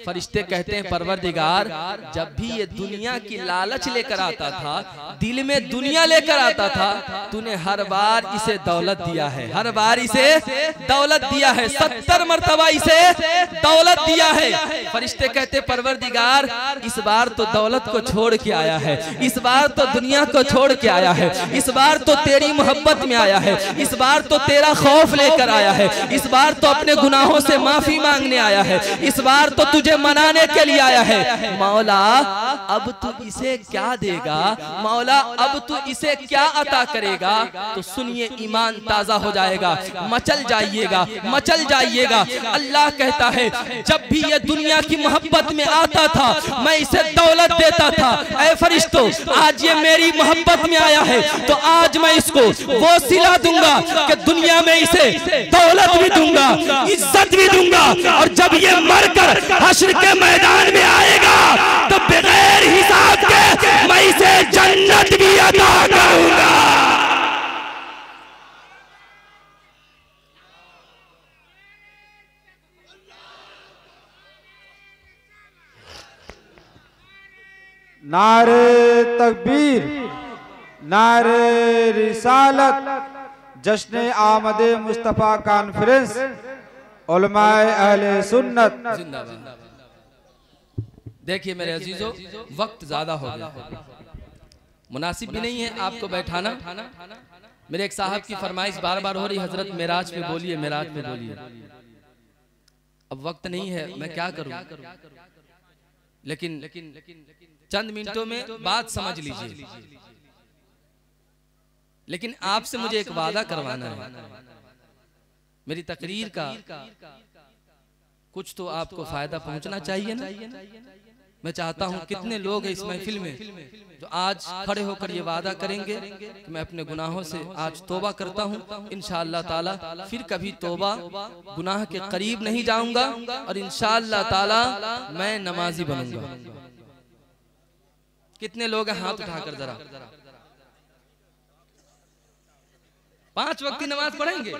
Speaker 1: फरिश्ते कहते हैं परवरदिगार जब भी ये दुनिया की लालच लेकर आता था, दिल में दुनिया लेकर आता था, तूने हर बार इसे दौलत दिया है, हर बार इसे दौलत दिया है, 70 मरतबा इसे दौलत दिया है। फरिश्ते कहते परवरदिगार इस बार तो दौलत को छोड़ के आया है, इस बार तो दुनिया को छोड़ के आया है, इस बार तो तेरी मोहब्बत में आया है, इस बार तो तेरा खौफ लेकर आया है, इस बार तो अपने गुनाहों से माफी मांगने आया है, इस बार तो तुझे मनाने के लिए आया है। मौला अब तू इसे क्या देगा, मौला अब तू इसे क्या अता करेगा? तो सुनिए, ईमान ताजा हो जाएगा, मचल जाइएगा, मचल जाइएगा। अल्लाह कहता है जब भी ये दुनिया की मोहब्बत में आता था मैं इसे दौलत देता था। ऐ फरिश्तों आज ये मेरी मोहब्बत में आया है तो आज मैं इसको वो सिला दूंगा कि दुनिया में इसे दौलत भी दूंगा, इज्जत भी दूंगा, और जब ये मरकर हश्र के मैदान में आएगा तो बगैर हिसाब के मैं इसे जन्नत भी अता करूंगा।
Speaker 2: नारे तकबीर, नारे रिसालत, जश्न आमद मुस्तफा कॉन्फ्रेंस, उलमाए अहले सुन्नत
Speaker 1: जिंदाबाद। देखिए मेरे अजीजों, वक्त ज्यादा हो गया, मुनासिब भी नहीं है आपको बैठाना। मेरे एक साहब की फरमाइश बार बार हो रही, हजरत मेराज पे बोलिए, मेराज पे बोलिए। अब वक्त नहीं है, मैं क्या करूं, लेकिन चंद मिनटों में बात समझ लीजिए। लेकिन आपसे मुझे एक वादा करवाना है, मेरी तकरीर का कुछ तो आपको फायदा पहुंचना चाहिए ना। मैं चाहता हूं कितने लोग हैं इस महफिल में जो आज खड़े होकर ये वादा करेंगे कि मैं अपने गुनाहों से आज तौबा करता हूं, इंशाअल्लाह ताला फिर कभी तौबा गुनाह के करीब नहीं जाऊंगा और इंशाअल्लाह ताला मैं नमाजी बनूंगा। कितने लोग हैं हाथ उठाकर जरा। 5 वक्त की नमाज पढ़ेंगे।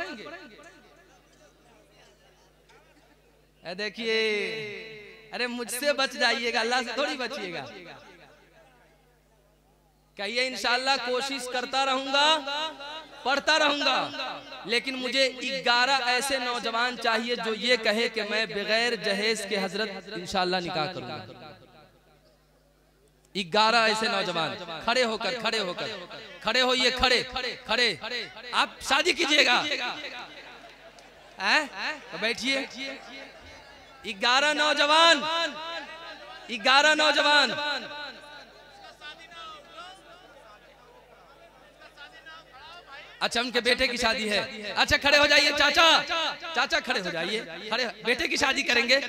Speaker 1: देखिए, अरे मुझसे बच जाइएगा, अल्लाह से थोड़ी बचिएगा। कहिए इंशाअल्लाह कोशिश करता रहूंगा, पढ़ता रहूंगा, लेकिन मुझे 11 ऐसे नौजवान चाहिए जो ये कहे कि मैं बगैर जहेज के हजरत इंशाअल्लाह निकाह करूंगा। 11 ऐसे नौजवान खड़े होइए, खड़े आप शादी कीजिएगा। तो बैठिए। 11 नौजवान अच्छा, उनके बेटे की शादी है। अच्छा खड़े हो जाइए चाचा खड़े हो जाइए। खड़े, बेटे की शादी करेंगे,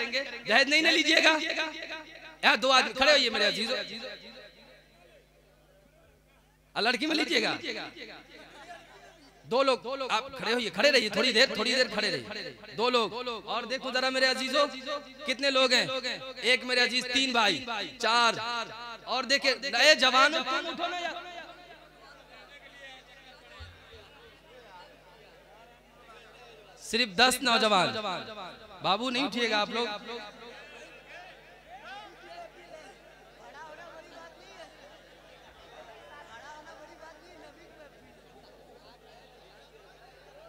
Speaker 1: जहेज नहीं ना लीजिएगा। यार 2 आदमी खड़े होइए मेरे अजीजों। लड़की में लीजिएगा। 2 लोग आप खड़े होइए, खड़े रहिए, थोड़ी देर खड़े रहिए। 2 लोग और देखो जरा मेरे अजीजों कितने लोग हैं। एक मेरे अजीज 3 भाई, 4 और देखे नए जवानों, तुम उठो ना यार। सिर्फ 10 नौजवान। बाबू नहीं उठिएगा आप लोग।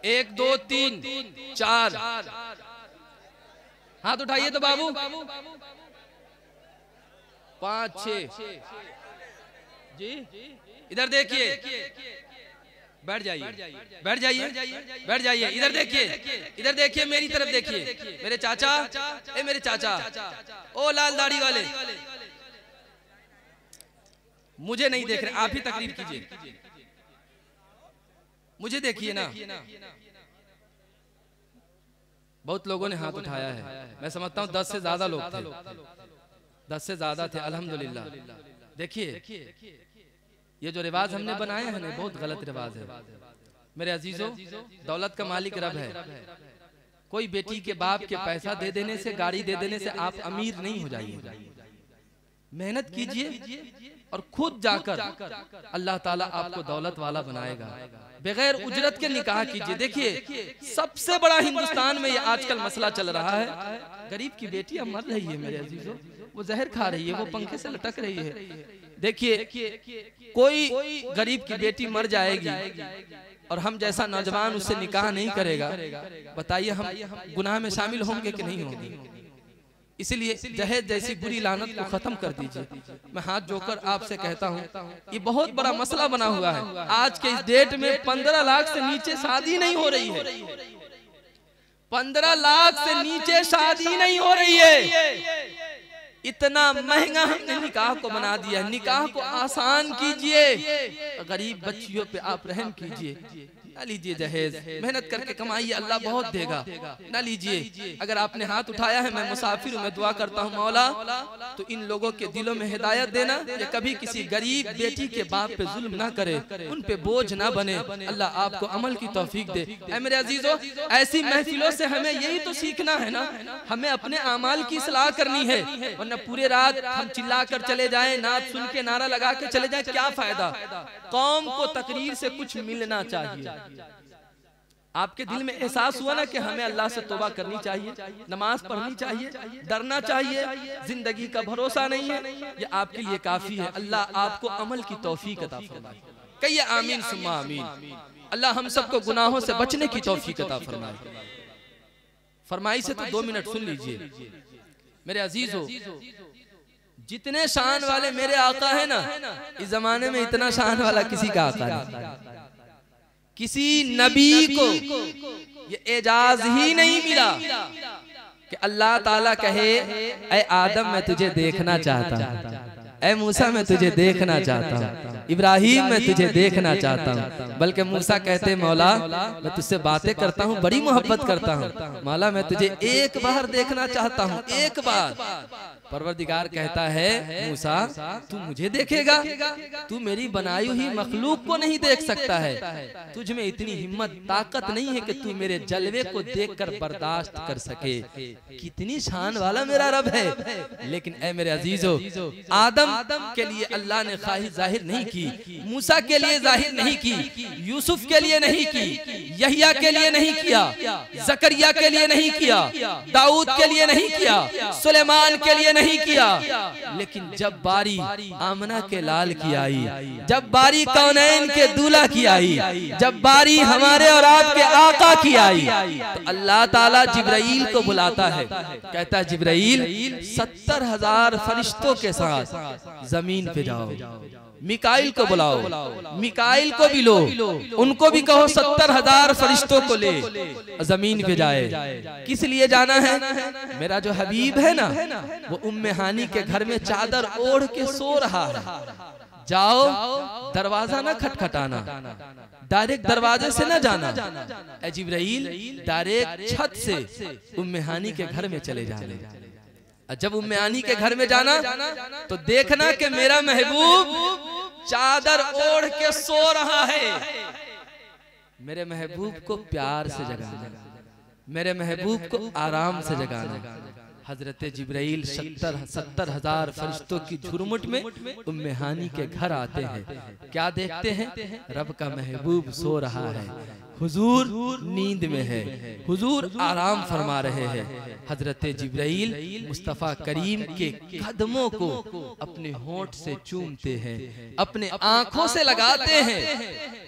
Speaker 1: एक, 2, 3, 4 हाथ उठाइए तो बाबू। 5, 6 जी। इधर देखिए, बैठ जाइए। इधर देखिए, मेरी तरफ देखिए। मेरे चाचा, मेरे चाचा, ओ लाल दाढ़ी वाले, मुझे नहीं देख रहे, आप ही तकरीर कीजिए। मुझे देखिए ना। बहुत लोगों ने हाथ उठाया है। मैं समझता हूँ 10 से ज्यादा लोग थे, 10 से ज्यादा थे। अल्हम्दुलिल्लाह। देखिए, ये जो रिवाज हमने बनाए हैं ना, बहुत गलत रिवाज है मेरे अजीजों। दौलत का मालिक रब है। कोई बेटी के बाप के पैसा दे देने से, गाड़ी दे देने से आप अमीर नहीं हो जाइए। मेहनत कीजिए और खुद जाकर अल्लाह ताला आपको दौलत वाला बनाएगा। बगैर उजरत के निकाह कीजिए। देखिए, सबसे बड़ा हिंदुस्तान में ये आजकल मसला चल रहा है। गरीब की बेटियां मर रही है मेरे अजीजों, वो जहर खा रही है, वो पंखे से लटक रही है। देखिए, कोई गरीब की बेटी मर जाएगी और हम जैसा नौजवान उससे निकाह नहीं करेगा, बताइए हम गुनाह में शामिल होंगे कि नहीं होंगे? इसलिए दहेज जैसी बुरी लानत को खत्म कर दीजिए। मैं हाथ जोड़कर आपसे कहता हूँ, ये बहुत बड़ा मसला बना हुआ है। आज के इस डेट में 15 लाख से नीचे शादी नहीं हो रही है। 15 लाख से नीचे शादी नहीं हो रही है। इतना महंगा हमने निकाह को बना दिया। निकाह को आसान कीजिए, गरीब बच्चियों पे आप रहम कीजिए। ना लीजिए जहेज, मेहनत करके कमाइए, अल्लाह बहुत देगा। ना लीजिए। अगर आपने हाथ उठाया है, मैं मुसाफिर हूँ, मैं दुआ करता हूँ मौला तो इन लोगों के दिलों में हिदायत देना, ये कभी किसी गरीब बेटी के बाप पे जुल्म ना करे, उन पे बोझ ना बने। अल्लाह आपको अमल की तौफीक दे। ऐ मेरे अजीजों, ऐसी महफिलों से हमें यही तो सीखना है ना। हमें अपने अमाल की इस्लाह करनी है, वरना पूरे रात हम चिल्ला कर चले जाएं, नात सुन के नारा लगा के चले जाएं, क्या फायदा? कौम को तकरीर से कुछ मिलना चाहिए। आपके दिल में एहसास हुआ ना कि हमें अल्लाह से तौबा करनी चाहिए, नमाज पढ़नी चाहिए, डरना चाहिए, जिंदगी का भरोसा नहीं है, ये आपके लिए काफी है। अल्लाह आपको अमल की तौफीक अता फरमाए। कहिए आमीन सुम्मा आमीन। अल्लाह हम सबको गुनाहों से बचने की तौफीक अता फरमाए। फरमाई से तो 2 मिनट सुन लीजिए मेरे अजीजों। जितने शान वाले मेरे आका है ना, इस जमाने में इतना शान वाला किसी का आका नहीं। किसी नबी को ये एजाज ही नहीं मिला कि अल्लाह ताला कहे ऐ आदम मैं तुझे देखना चाहता हूं, ऐ मूसा मैं तुझे देखना चाहता हूँ, इब्राहिम मैं तुझे देखना चाहता हूँ। बल्कि मूसा कहते मौला मैं तुझसे बातें करता हूँ, बड़ी मोहब्बत करता हूँ, मौला मैं तुझे एक बार देखना चाहता हूँ, एक बार। परवरदिगार कहता है मूसा तू मुझे देखेगा, तू मेरी बनाई हुई मखलूक को नहीं देख सकता है, तुझ में इतनी हिम्मत ताकत नहीं है कि तू मेरे जलवे को देखकर बर्दाश्त कर सके। कितनी शान वाला मेरा रब है। लेकिन ऐ मेरे अजीजों, आदम के लिए अल्लाह ने ख्वाहिश जाहिर नहीं की, मूसा के लिए जाहिर नहीं की, यूसुफ के लिए नहीं की, यहिया के लिए नहीं किया, जकरिया के लिए नहीं किया, दाऊद के लिए नहीं किया, सुलेमान के लिए नहीं किया। लेकिन जब बारी आमना के लाल की आई, जब बारी कौनैन के दूल्हा की आई, जब बारी हमारे और आपके आका की आई, तो अल्लाह ताला जिब्राइल को बुलाता है, कहता है जिब्राइल 70,000 फरिश्तों के साथ जमीन पे जाओ, मिकाइल को बुलाओ, मिकाइल को भी लो, उनको भी कहो 70,000 फरिश्तों को ले जमीन पे जाए। किस लिए जाना है? मेरा जो हबीब है ना, वो उम्मे हानी के घर में चादर ओढ़ के सो रहा है। जाओ, दरवाजा ना खटखटाना, डायरेक्ट दरवाजे से ना जाना, ऐ जिब्राइल डायरेक्ट छत से उम्मे हानी के घर में चले जाने। जब उम्मे हानी के घर में जाना तो देखना कि मेरा महबूब चादर ओढ़ के सो रहा है। मेरे महबूब को प्यार से जगाना, मेरे महबूब को आराम से जगाना। हजरत जिब्राइल 70,000 फरिश्तों की झुरमुट में उम्मे हानी के घर आते हैं। क्या देखते हैं? रब का महबूब सो रहा है, हुजूर नींद में है, हुजूर आराम फरमा रहे हैं। हजरत जिब्राइल मुस्तफ़ा करीम के कदमों को अपने होंठ से चूमते हैं, अपने आंखों से लगाते हैं।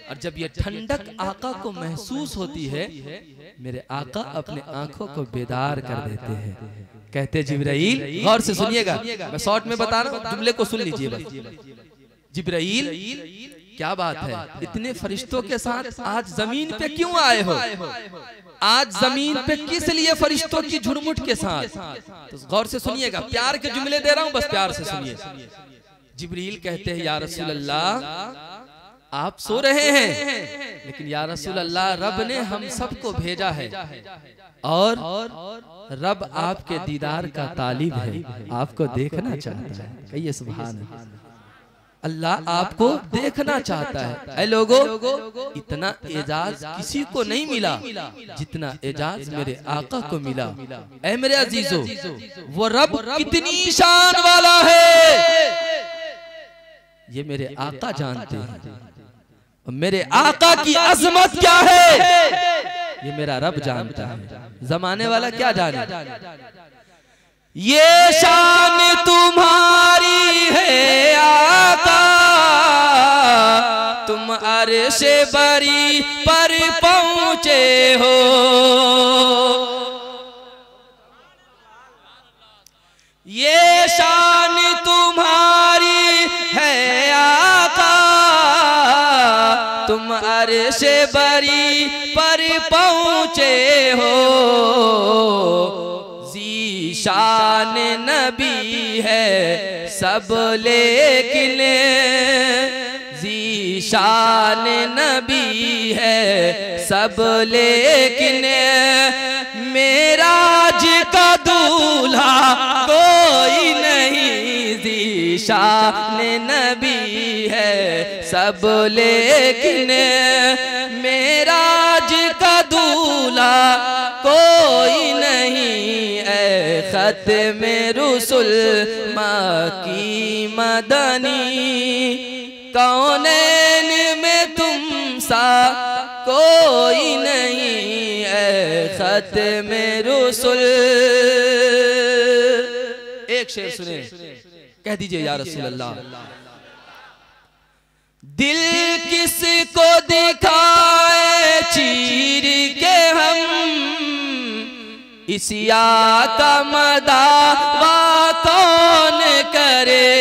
Speaker 1: और जब ये ठंडक आका को महसूस होती है, मेरे आका अपने आंखों को बेदार कर देते हैं। कहते जिब्राइल, गौर से सुनिएगा, मैं शॉर्ट में बता रहा हूं, जुमले को सुन लीजिए बस। जिब्राइल क्या बात है, इतने फरिश्तों के साथ आज जमीन पे क्यों आए हो? आज जमीन पे किस लिए फरिश्तों की झुरमुट के साथ? तो गौर से सुनिएगा, प्यार के जुमले दे रहा हूं, बस प्यार से सुनिए। जिब्रील कहते हैं या रसूल अल्लाह आप सो रहे हैं, लेकिन या रसूल अल्लाह रब ने हम सबको भेजा है और रब आपके दीदार का तालिब है, आपको देखना चाहता है। कहिए सुभान अल्लाह। अल्लाह आपको देखना चाहता है। ऐ लोगों, इतना एजाज किसी को नहीं मिला जितना एजाज मेरे आका को मिला। ऐ मेरे अजीजों, वो रब कितनी शान वाला है ये मेरे आका जानते हैं। मेरे आका की अजमत क्या है ये मेरा रब जानता है, जमाने वाला क्या जाने। ये शान तुम्हारी है आका, तुम अर्श बरी पर पहुंचे हो। ये शान तुम्हारी है आका, तुम अर्श बरी पर पहुंचे हो। शान नबी है सब लेकिन ज़ीशान नबी है सब लेकिन मेराज का दूल्हा कोई नहीं। ज़ीशान नबी है सब लेकिन मेराज का दूल्हा कोई नहीं। खत्म रुसुल माकी मदनी कौनैन में तुम सा कोई नहीं। खत्म रुसुल। एक शेर सुने, कह दीजिए या रसूल अल्लाह। दिल किसको दिखाए चीर के हम, इसी आका मदावा कौन करे।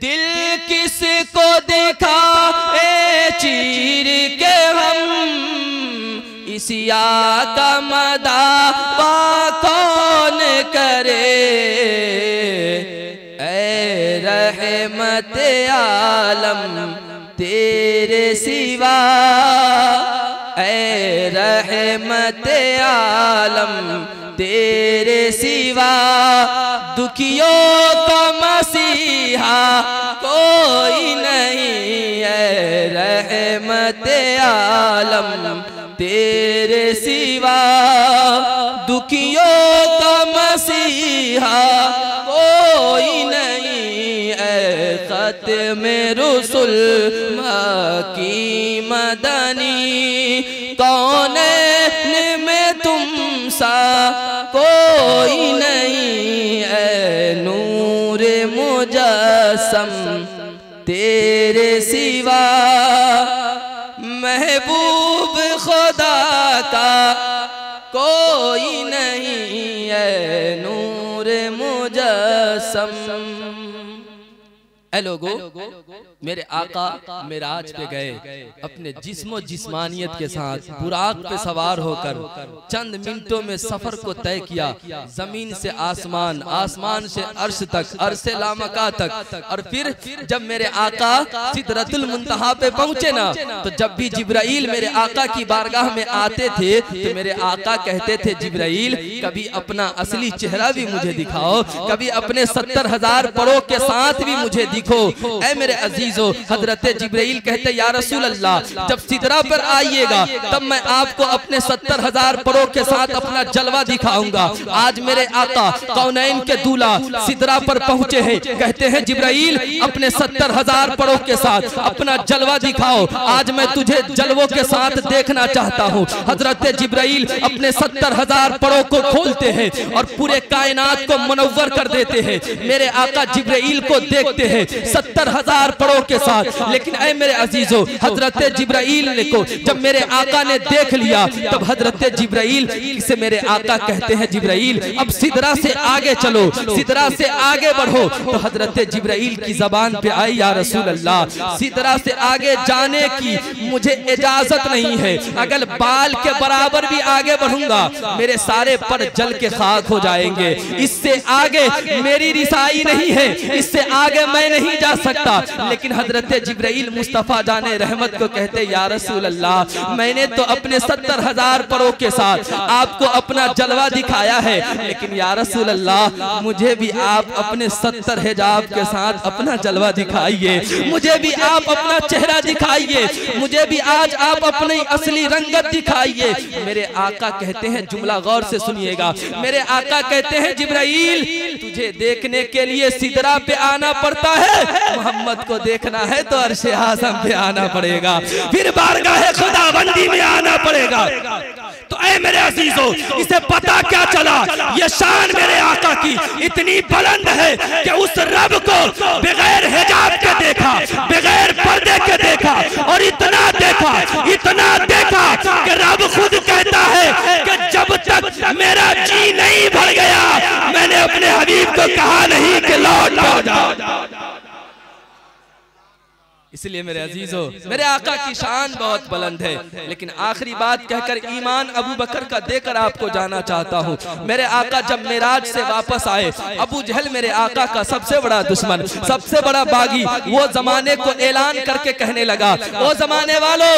Speaker 1: दिल किसको दिखाए चीर के हम, इसी आका मदावा कौन करे। रहमत आलम तेरे सिवा, ऐ रहमत आलम तेरे सिवा, दुखियों का मसीहा कोई नहीं है। रहमत आलम तेरे सिवा, दुखियों का मसीहा कोई नहीं है। ख़त्म रुसूल मक्की मदनी, कौनैन में तुम सा कोई नहीं है। नूर मुजस्सम तेरे सिवा, महबूब खुदा का कोई नहीं है। नूर मुजस्सम। ऐ लोगो, मेरे आका मेराज पे गए, अपने जिस्मो जिस्मानियत के साथ बुराक पे सवार होकर चंद मिनटों में सफर को तय किया, जमीन से आसमान, आसमान से अर्श तक, अर्श से लामका तक। और फिर जब मेरे आका सिदरतुल मुंतहा पे पहुंचे ना, तो जब भी जिब्राइल मेरे आका की बारगाह में आते थे तो मेरे आका कहते थे, जिब्राइल कभी अपना असली चेहरा भी मुझे दिखाओ, कभी अपने 70,000 परों के साथ भी मुझे दिखो। ऐ मेरे अजीजो, हजरत जिब्राइल कहते, या रसूल अल्लाह, जब सिदरा पर आइएगा तब मैं आपको अपने 70,000 परों के साथ अपना जलवा दिखाऊंगा। आज मेरे आका कौनैन के दूल्हा सिदरा पर पहुंचे हैं, कहते हैं जिब्राइल अपने 70,000 परों के साथ अपना जलवा दिखाओ, आज मैं तुझे जलवों के साथ देखना चाहता हूँ। हजरत जिब्राइल अपने 70,000 परों को खोलते हैं और पूरे कायनात को मुनव्वर कर देते हैं। मेरे आका जिब्राइल को देखते हैं 70,000 परों के साथ। लेकिन ऐ मेरे अजीजों, हजरत जिब्राइल को जब मेरे आका ने देख लिया, तब हजरत जिब्राइल से मेरे आका कहते हैं, जिब्राइल अब सिदरा से आगे चलो, सिदरा से आगे बढ़ो। तो हजरत जिब्राइल की जबान पे आई, या रसूल अल्लाह, सिदरा से आगे जाने की मुझे इजाजत नहीं है। अगर बाल के बराबर भी आगे बढ़ूंगा मेरे सारे पर जल के खाक हो जाएंगे। इससे आगे मेरी रिसाई नहीं है, इससे आगे मैं नहीं जा सकता। लेकिन हजरत जिब्राइल मुस्तफा जाने रहमत को कहते, या रसूल अल्लाह, मैंने तो अपने 70,000 परों के साथ आपको अपना जलवा दिखाया है, लेकिन या रसूल अल्लाह मुझे भी आप अपने 70 हिजाब के साथ अपना जलवा दिखाइए, मुझे भी आप अपना चेहरा दिखाइए, मुझे भी आज आप अपनी असली रंगत दिखाइए। मेरे आका कहते हैं, जुमला गौर से सुनिएगा, मेरे आका कहते हैं, जिब्राइल तुझे देखने के लिए सिदरा पे आना पड़ता है, मोहम्मद को देखना है तो अर्शे आज़म पे आना पड़ेगा, फिर बारगाह खुदाबंदी में आना पड़ेगा। तो ऐ मेरे अजीजों, इसे पता क्या चला, ये शान मेरे आका की इतनी बुलंद है कि उस रब को बगैर हिजाब के देखा, बगैर पर्दे के देखा, और इतना देखा कि रब खुद कहता है कि जब तक मेरा जी नहीं भर गया मैंने अपने हबीब को कहा नहीं कि लौट जाओ। इसलिए मेरे अजीजों, मेरे आका की शान बहुत बुलंद है। लेकिन आखिरी बात कहकर ईमान अबू बकर का देकर आपको जाना चाहता हूँ। मेरे आका जब मेराज से वापस आए, अबू जहल मेरे आका का सबसे बड़ा दुश्मन, सबसे बड़ा बागी, वो जमाने को ऐलान करके कहने लगा, वो जमाने वालों,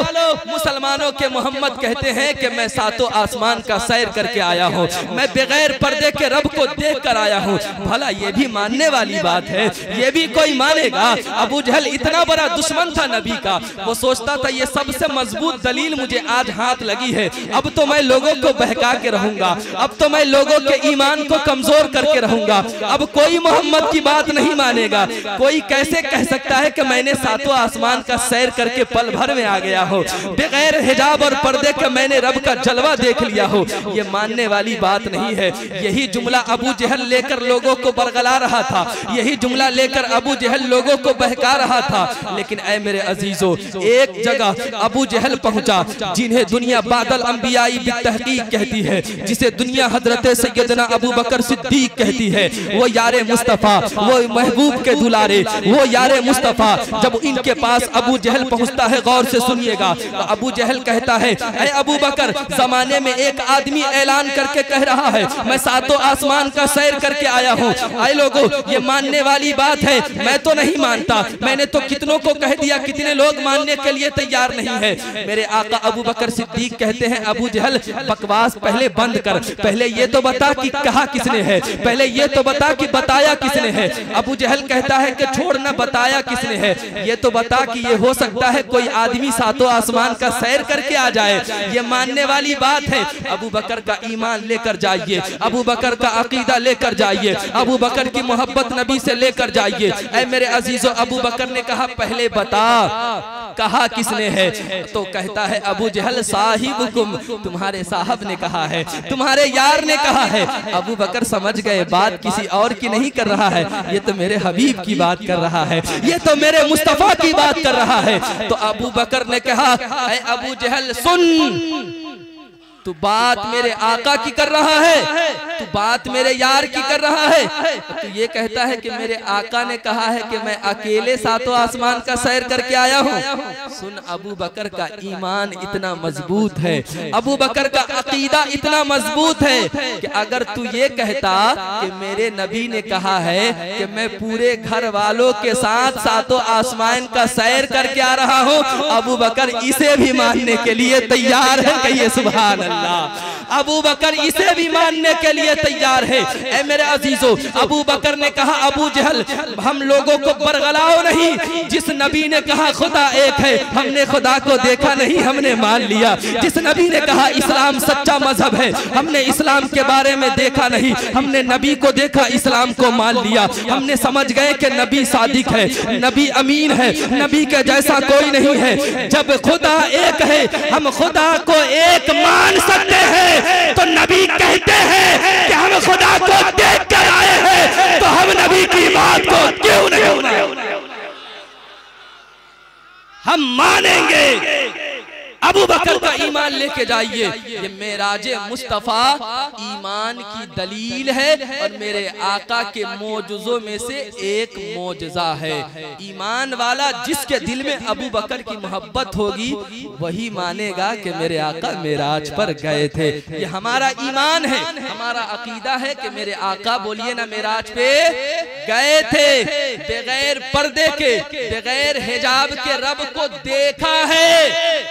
Speaker 1: मुसलमानों के मोहम्मद कहते हैं कि मैं सातों आसमान का सैर करके आया हूँ, मैं बगैर पर्दे के रब को देख कर आया हूँ। भला ये भी मानने वाली बात है, ये भी कोई मानेगा? अबू जहल इतना बड़ा दुश्मन था नबी का, वो सोचता था ये सबसे मजबूत दलील मुझे आज हाथ लगी है, अब तो मैं लोगों को बहका के रहूंगा, अब तो मैं लोगों के ईमान को कमजोर करके रहूंगा, अब कोई मोहम्मद की बात नहीं मानेगा। कोई कैसे कह सकता है कि मैंने सातों आसमान का सैर करके पल भर में आ गया हो, बगैर हिजाब और पर्दे के मैंने रब का जलवा देख लिया हो? ये मानने वाली बात नहीं है। यही जुमला अबू जहल लेकर लोगों को बरगला रहा था, यही जुमला लेकर अबू जहल लोगों को बहका रहा था। लेकिन लेकिन ऐ मेरे अजीजों, एक जगह अबू जहल पहुंचा जिन्हें दुनिया बादल अंबियाई बितहकीक कहती है, जिसे दुनिया हजरत सैयदना अबू बकर सिद्दीक कहती है। वो यारे मुस्तफा, वो महबूब के दुलारे, वो यारे मुस्तफा। जब इनके पास अबू जहल पहुंचता है, गौर से सुनिएगा, तो अबू जहल कहता है, ऐ अबू बकर, जमाने में एक आदमी ऐलान करके कह रहा है मैं सातों आसमान का सैर करके आया हूँ। आए लोगों, ये मानने वाली बात है, मैं तो नहीं मानता। मैंने तो कितनों को कह दिया, कितने लोग मानने के लिए तैयार नहीं है। मेरे आका अबू बकर सिद्दीक कहते हैं, अबू जहल बकवास पहले बंद कर, पहले ये तो बता कि कहा किसने है, पहले ये तो बता कि बताया किसने है। अबू जहल कहता है कि छोड़ ना, बताया किसने है, ये तो बता कि ये हो सकता है कोई आदमी सातों आसमान का सैर करके आ जाए, ये मानने वाली बात है। अबू बकर का ईमान लेकर जाइए, अबू बकर का अकीदा लेकर जाइए, अबू बकर की मोहब्बत नबी से लेकर जाइए। ऐ मेरे अजीजों, अबू बकर ने कहा पहले बता कहा किसने है। तो कहता है अबू जहल, साहिबुकुम, तुम्हारे साहब ने कहा है, तुम्हारे यार ने कहा है। अबू बकर समझ गए बात किसी और की नहीं कर रहा है, ये तो मेरे हबीब की बात कर रहा है, ये तो मेरे मुस्तफा की बात कर रहा है। तो अबू बकर ने कहा, ऐ अबू जहल सुन, तू बात मेरे आका की कर रहा है, तू बात मेरे यार की कर रहा है। तू ये कहता है कि मेरे आका ने कहा है कि मैं अकेले सातों आसमान का सैर करके आया हूँ। सुन, अबू बकर का ईमान इतना मजबूत है, अबू बकर का अकीदा इतना मजबूत है कि अगर तू ये कहता कि मेरे नबी ने कहा है कि मैं पूरे घर वालों के साथ सातों आसमान का सैर करके आ रहा हूँ, अबू बकर इसे भी मानने के लिए तैयार है। कहिए सुभान अल्लाह। अबू बकर इसे भी मानने के लिए तैयार है। ऐ मेरे अजीजों, अबू बकर ने कहा, अबू जहल, हम लोगों को बरगलाओ नहीं। जिस नबी ने कहा खुदा एक है, हमने खुदा को देखा नहीं, हमने मान लिया। जिस नबी ने कहा इस्लाम सच्चा मजहब है, हमने इस्लाम के बारे में देखा नहीं, हमने नबी को देखा, इस्लाम को मान लिया। हमने समझ गए कि नबी सादिक है, नबी अमीन है, नबी के जैसा कोई नहीं है। जब खुदा एक है, हम खुदा को एक मान सकते हैं, तो नबी कहते हैं कि हम खुदा को देख कर आए हैं, तो हम नबी की बात को क्यों नहीं मानेंगे? हम मानेंगे। अबू बकर का ईमान लेके जाइए। ये मेराजे मुस्तफा ईमान की दलील है और मेरे आका के मौजूजों में से एक मौजज़ा है। ईमान वाला जिसके दिल में अबू बकर की मोहब्बत होगी वही मानेगा कि मेरे आका मेराज पर गए थे। ये हमारा ईमान है, हमारा अकीदा है कि मेरे आका, बोलिए ना, मेराज पे गए थे, बगैर पर्दे के, बगैर हिजाब के रब को देखा है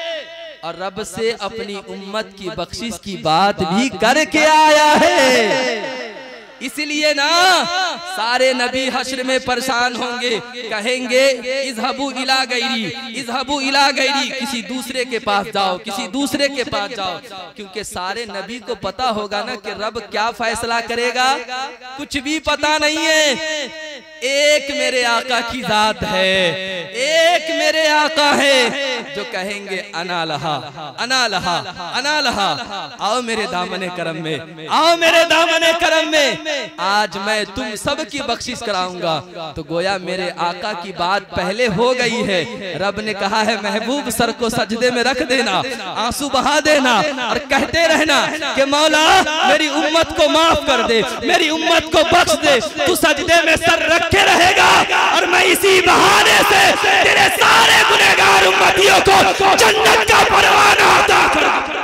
Speaker 1: और रब से अपनी उम्मत की बख्शिश की बात भी करके आया है। इसलिए ना सारे नबी हश्र में परेशान होंगे, कहेंगे इज़हबू इला गैरी, इज़हबू इला गैरी, किसी दूसरे के पास जाओ, किसी दूसरे के पास जाओ। क्योंकि सारे नबी को पता होगा ना कि रब क्या फैसला करेगा, कुछ भी पता नहीं है। एक मेरे आका की जात है, एक मेरे आका है जो कहेंगे अना लहा, अना लहा, अना लहा। आओ मेरे दामने करम में, आओ मेरे दामने करम में, आज मैं तुम सब की बख्शिश कराऊंगा। तो गोया मेरे आका की बात पहले हो गई है। रब ने कहा है महबूब सर को सजदे में रख देना, आंसू बहा देना और कहते रहना कि मौला मेरी उम्मत को माफ कर दे, मेरी उम्मत को बख्श दे। तू सजदे में सर रखे रहेगा और मैं इसी बहाने से तेरे सारे गुनहगार उम्मतियों को जन्नत का परवाना अता करूंगा।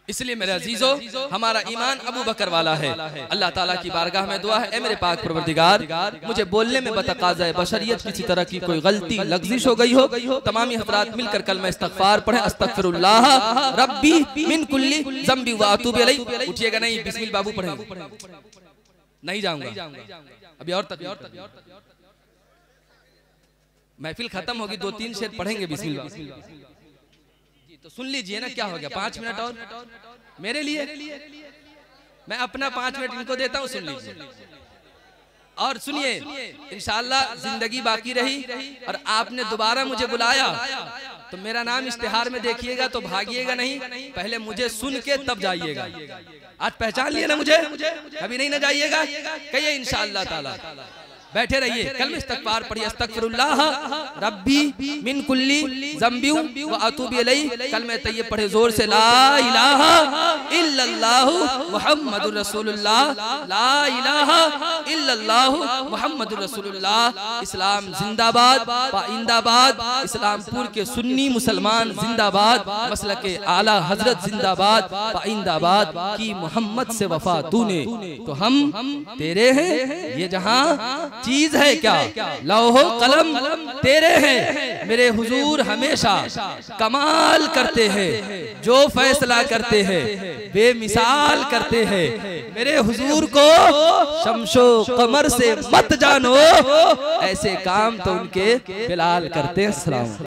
Speaker 1: इसलिए मेरे अजीजों, हमारा ईमान अबू बकर वाला है। अल्लाह ताला की बारगाह में दुआ है, ए मेरे पाक परवरदिगार, मुझे बोलने में बतकाज़ा बशरियत किसी तरह की कोई गलती लग़्ज़िश हो गई हो, तमामी हज़रात मिलकर कलमा इस्तग़फ़ार पढ़ें, अस्तग़फ़िरुल्लाह रब्बी मिन कुल्ली ज़ंबी व अतूबु इलैह। उठिएगा नहीं, बिस्मिल बाबू पढ़ेंगे, नहीं जाऊंगा अभी और तक। महफिल खत्म होगी, 2-3 शेर पढ़ेंगे बिस्मिल्लाह। तो सुन लीजिए ना, क्या हो गया, 5 मिनट और मेरे लिए, मैं अपना 5 मिनट इनको देता हूँ, सुन लीजिए और सुनिए। इंशाअल्लाह जिंदगी बाकी रही और आपने दोबारा मुझे बुलाया तो मेरा नाम इश्तिहार में देखिएगा तो भागिएगा नहीं, पहले मुझे सुन के तब जाइएगा। आज पहचान लिए ना मुझे, कभी नहीं ना जाइएगा, कहिए इंशाअल्लाह ताला। बैठे रहिए, कल इस्तगफार पढ़िए, अस्तगफिरुल्लाह रब्बी मिन कुल्ली ज़ंबी व अतूबु इलैहि। कल में तैयब पढ़े जोर से, ला इलाहा इल्लल्लाह मुहम्मदुर रसूलुल्लाह, ला इलाहा इल्लल्लाह मुहम्मदुर रसूलुल्लाह। इस्लाम जिंदाबाद, पाइंदाबाद, इस्लामपुर के सुन्नी मुसलमान जिंदाबाद, मसलके आला हजरत जिंदाबाद, पाइंदाबाद की मोहम्मद से वफा तूने, तो हम तेरे हैं। ये जहां चीज है क्या, लौहो कलम तेरे हैं। मेरे हुजूर हमेशा कमाल करते हैं, जो फैसला करते हैं बेमिसाल करते हैं। मेरे हुजूर को शम्शो कमर से मत जानो, ऐसे काम तो उनके बिलाल करते हैं। सलाम।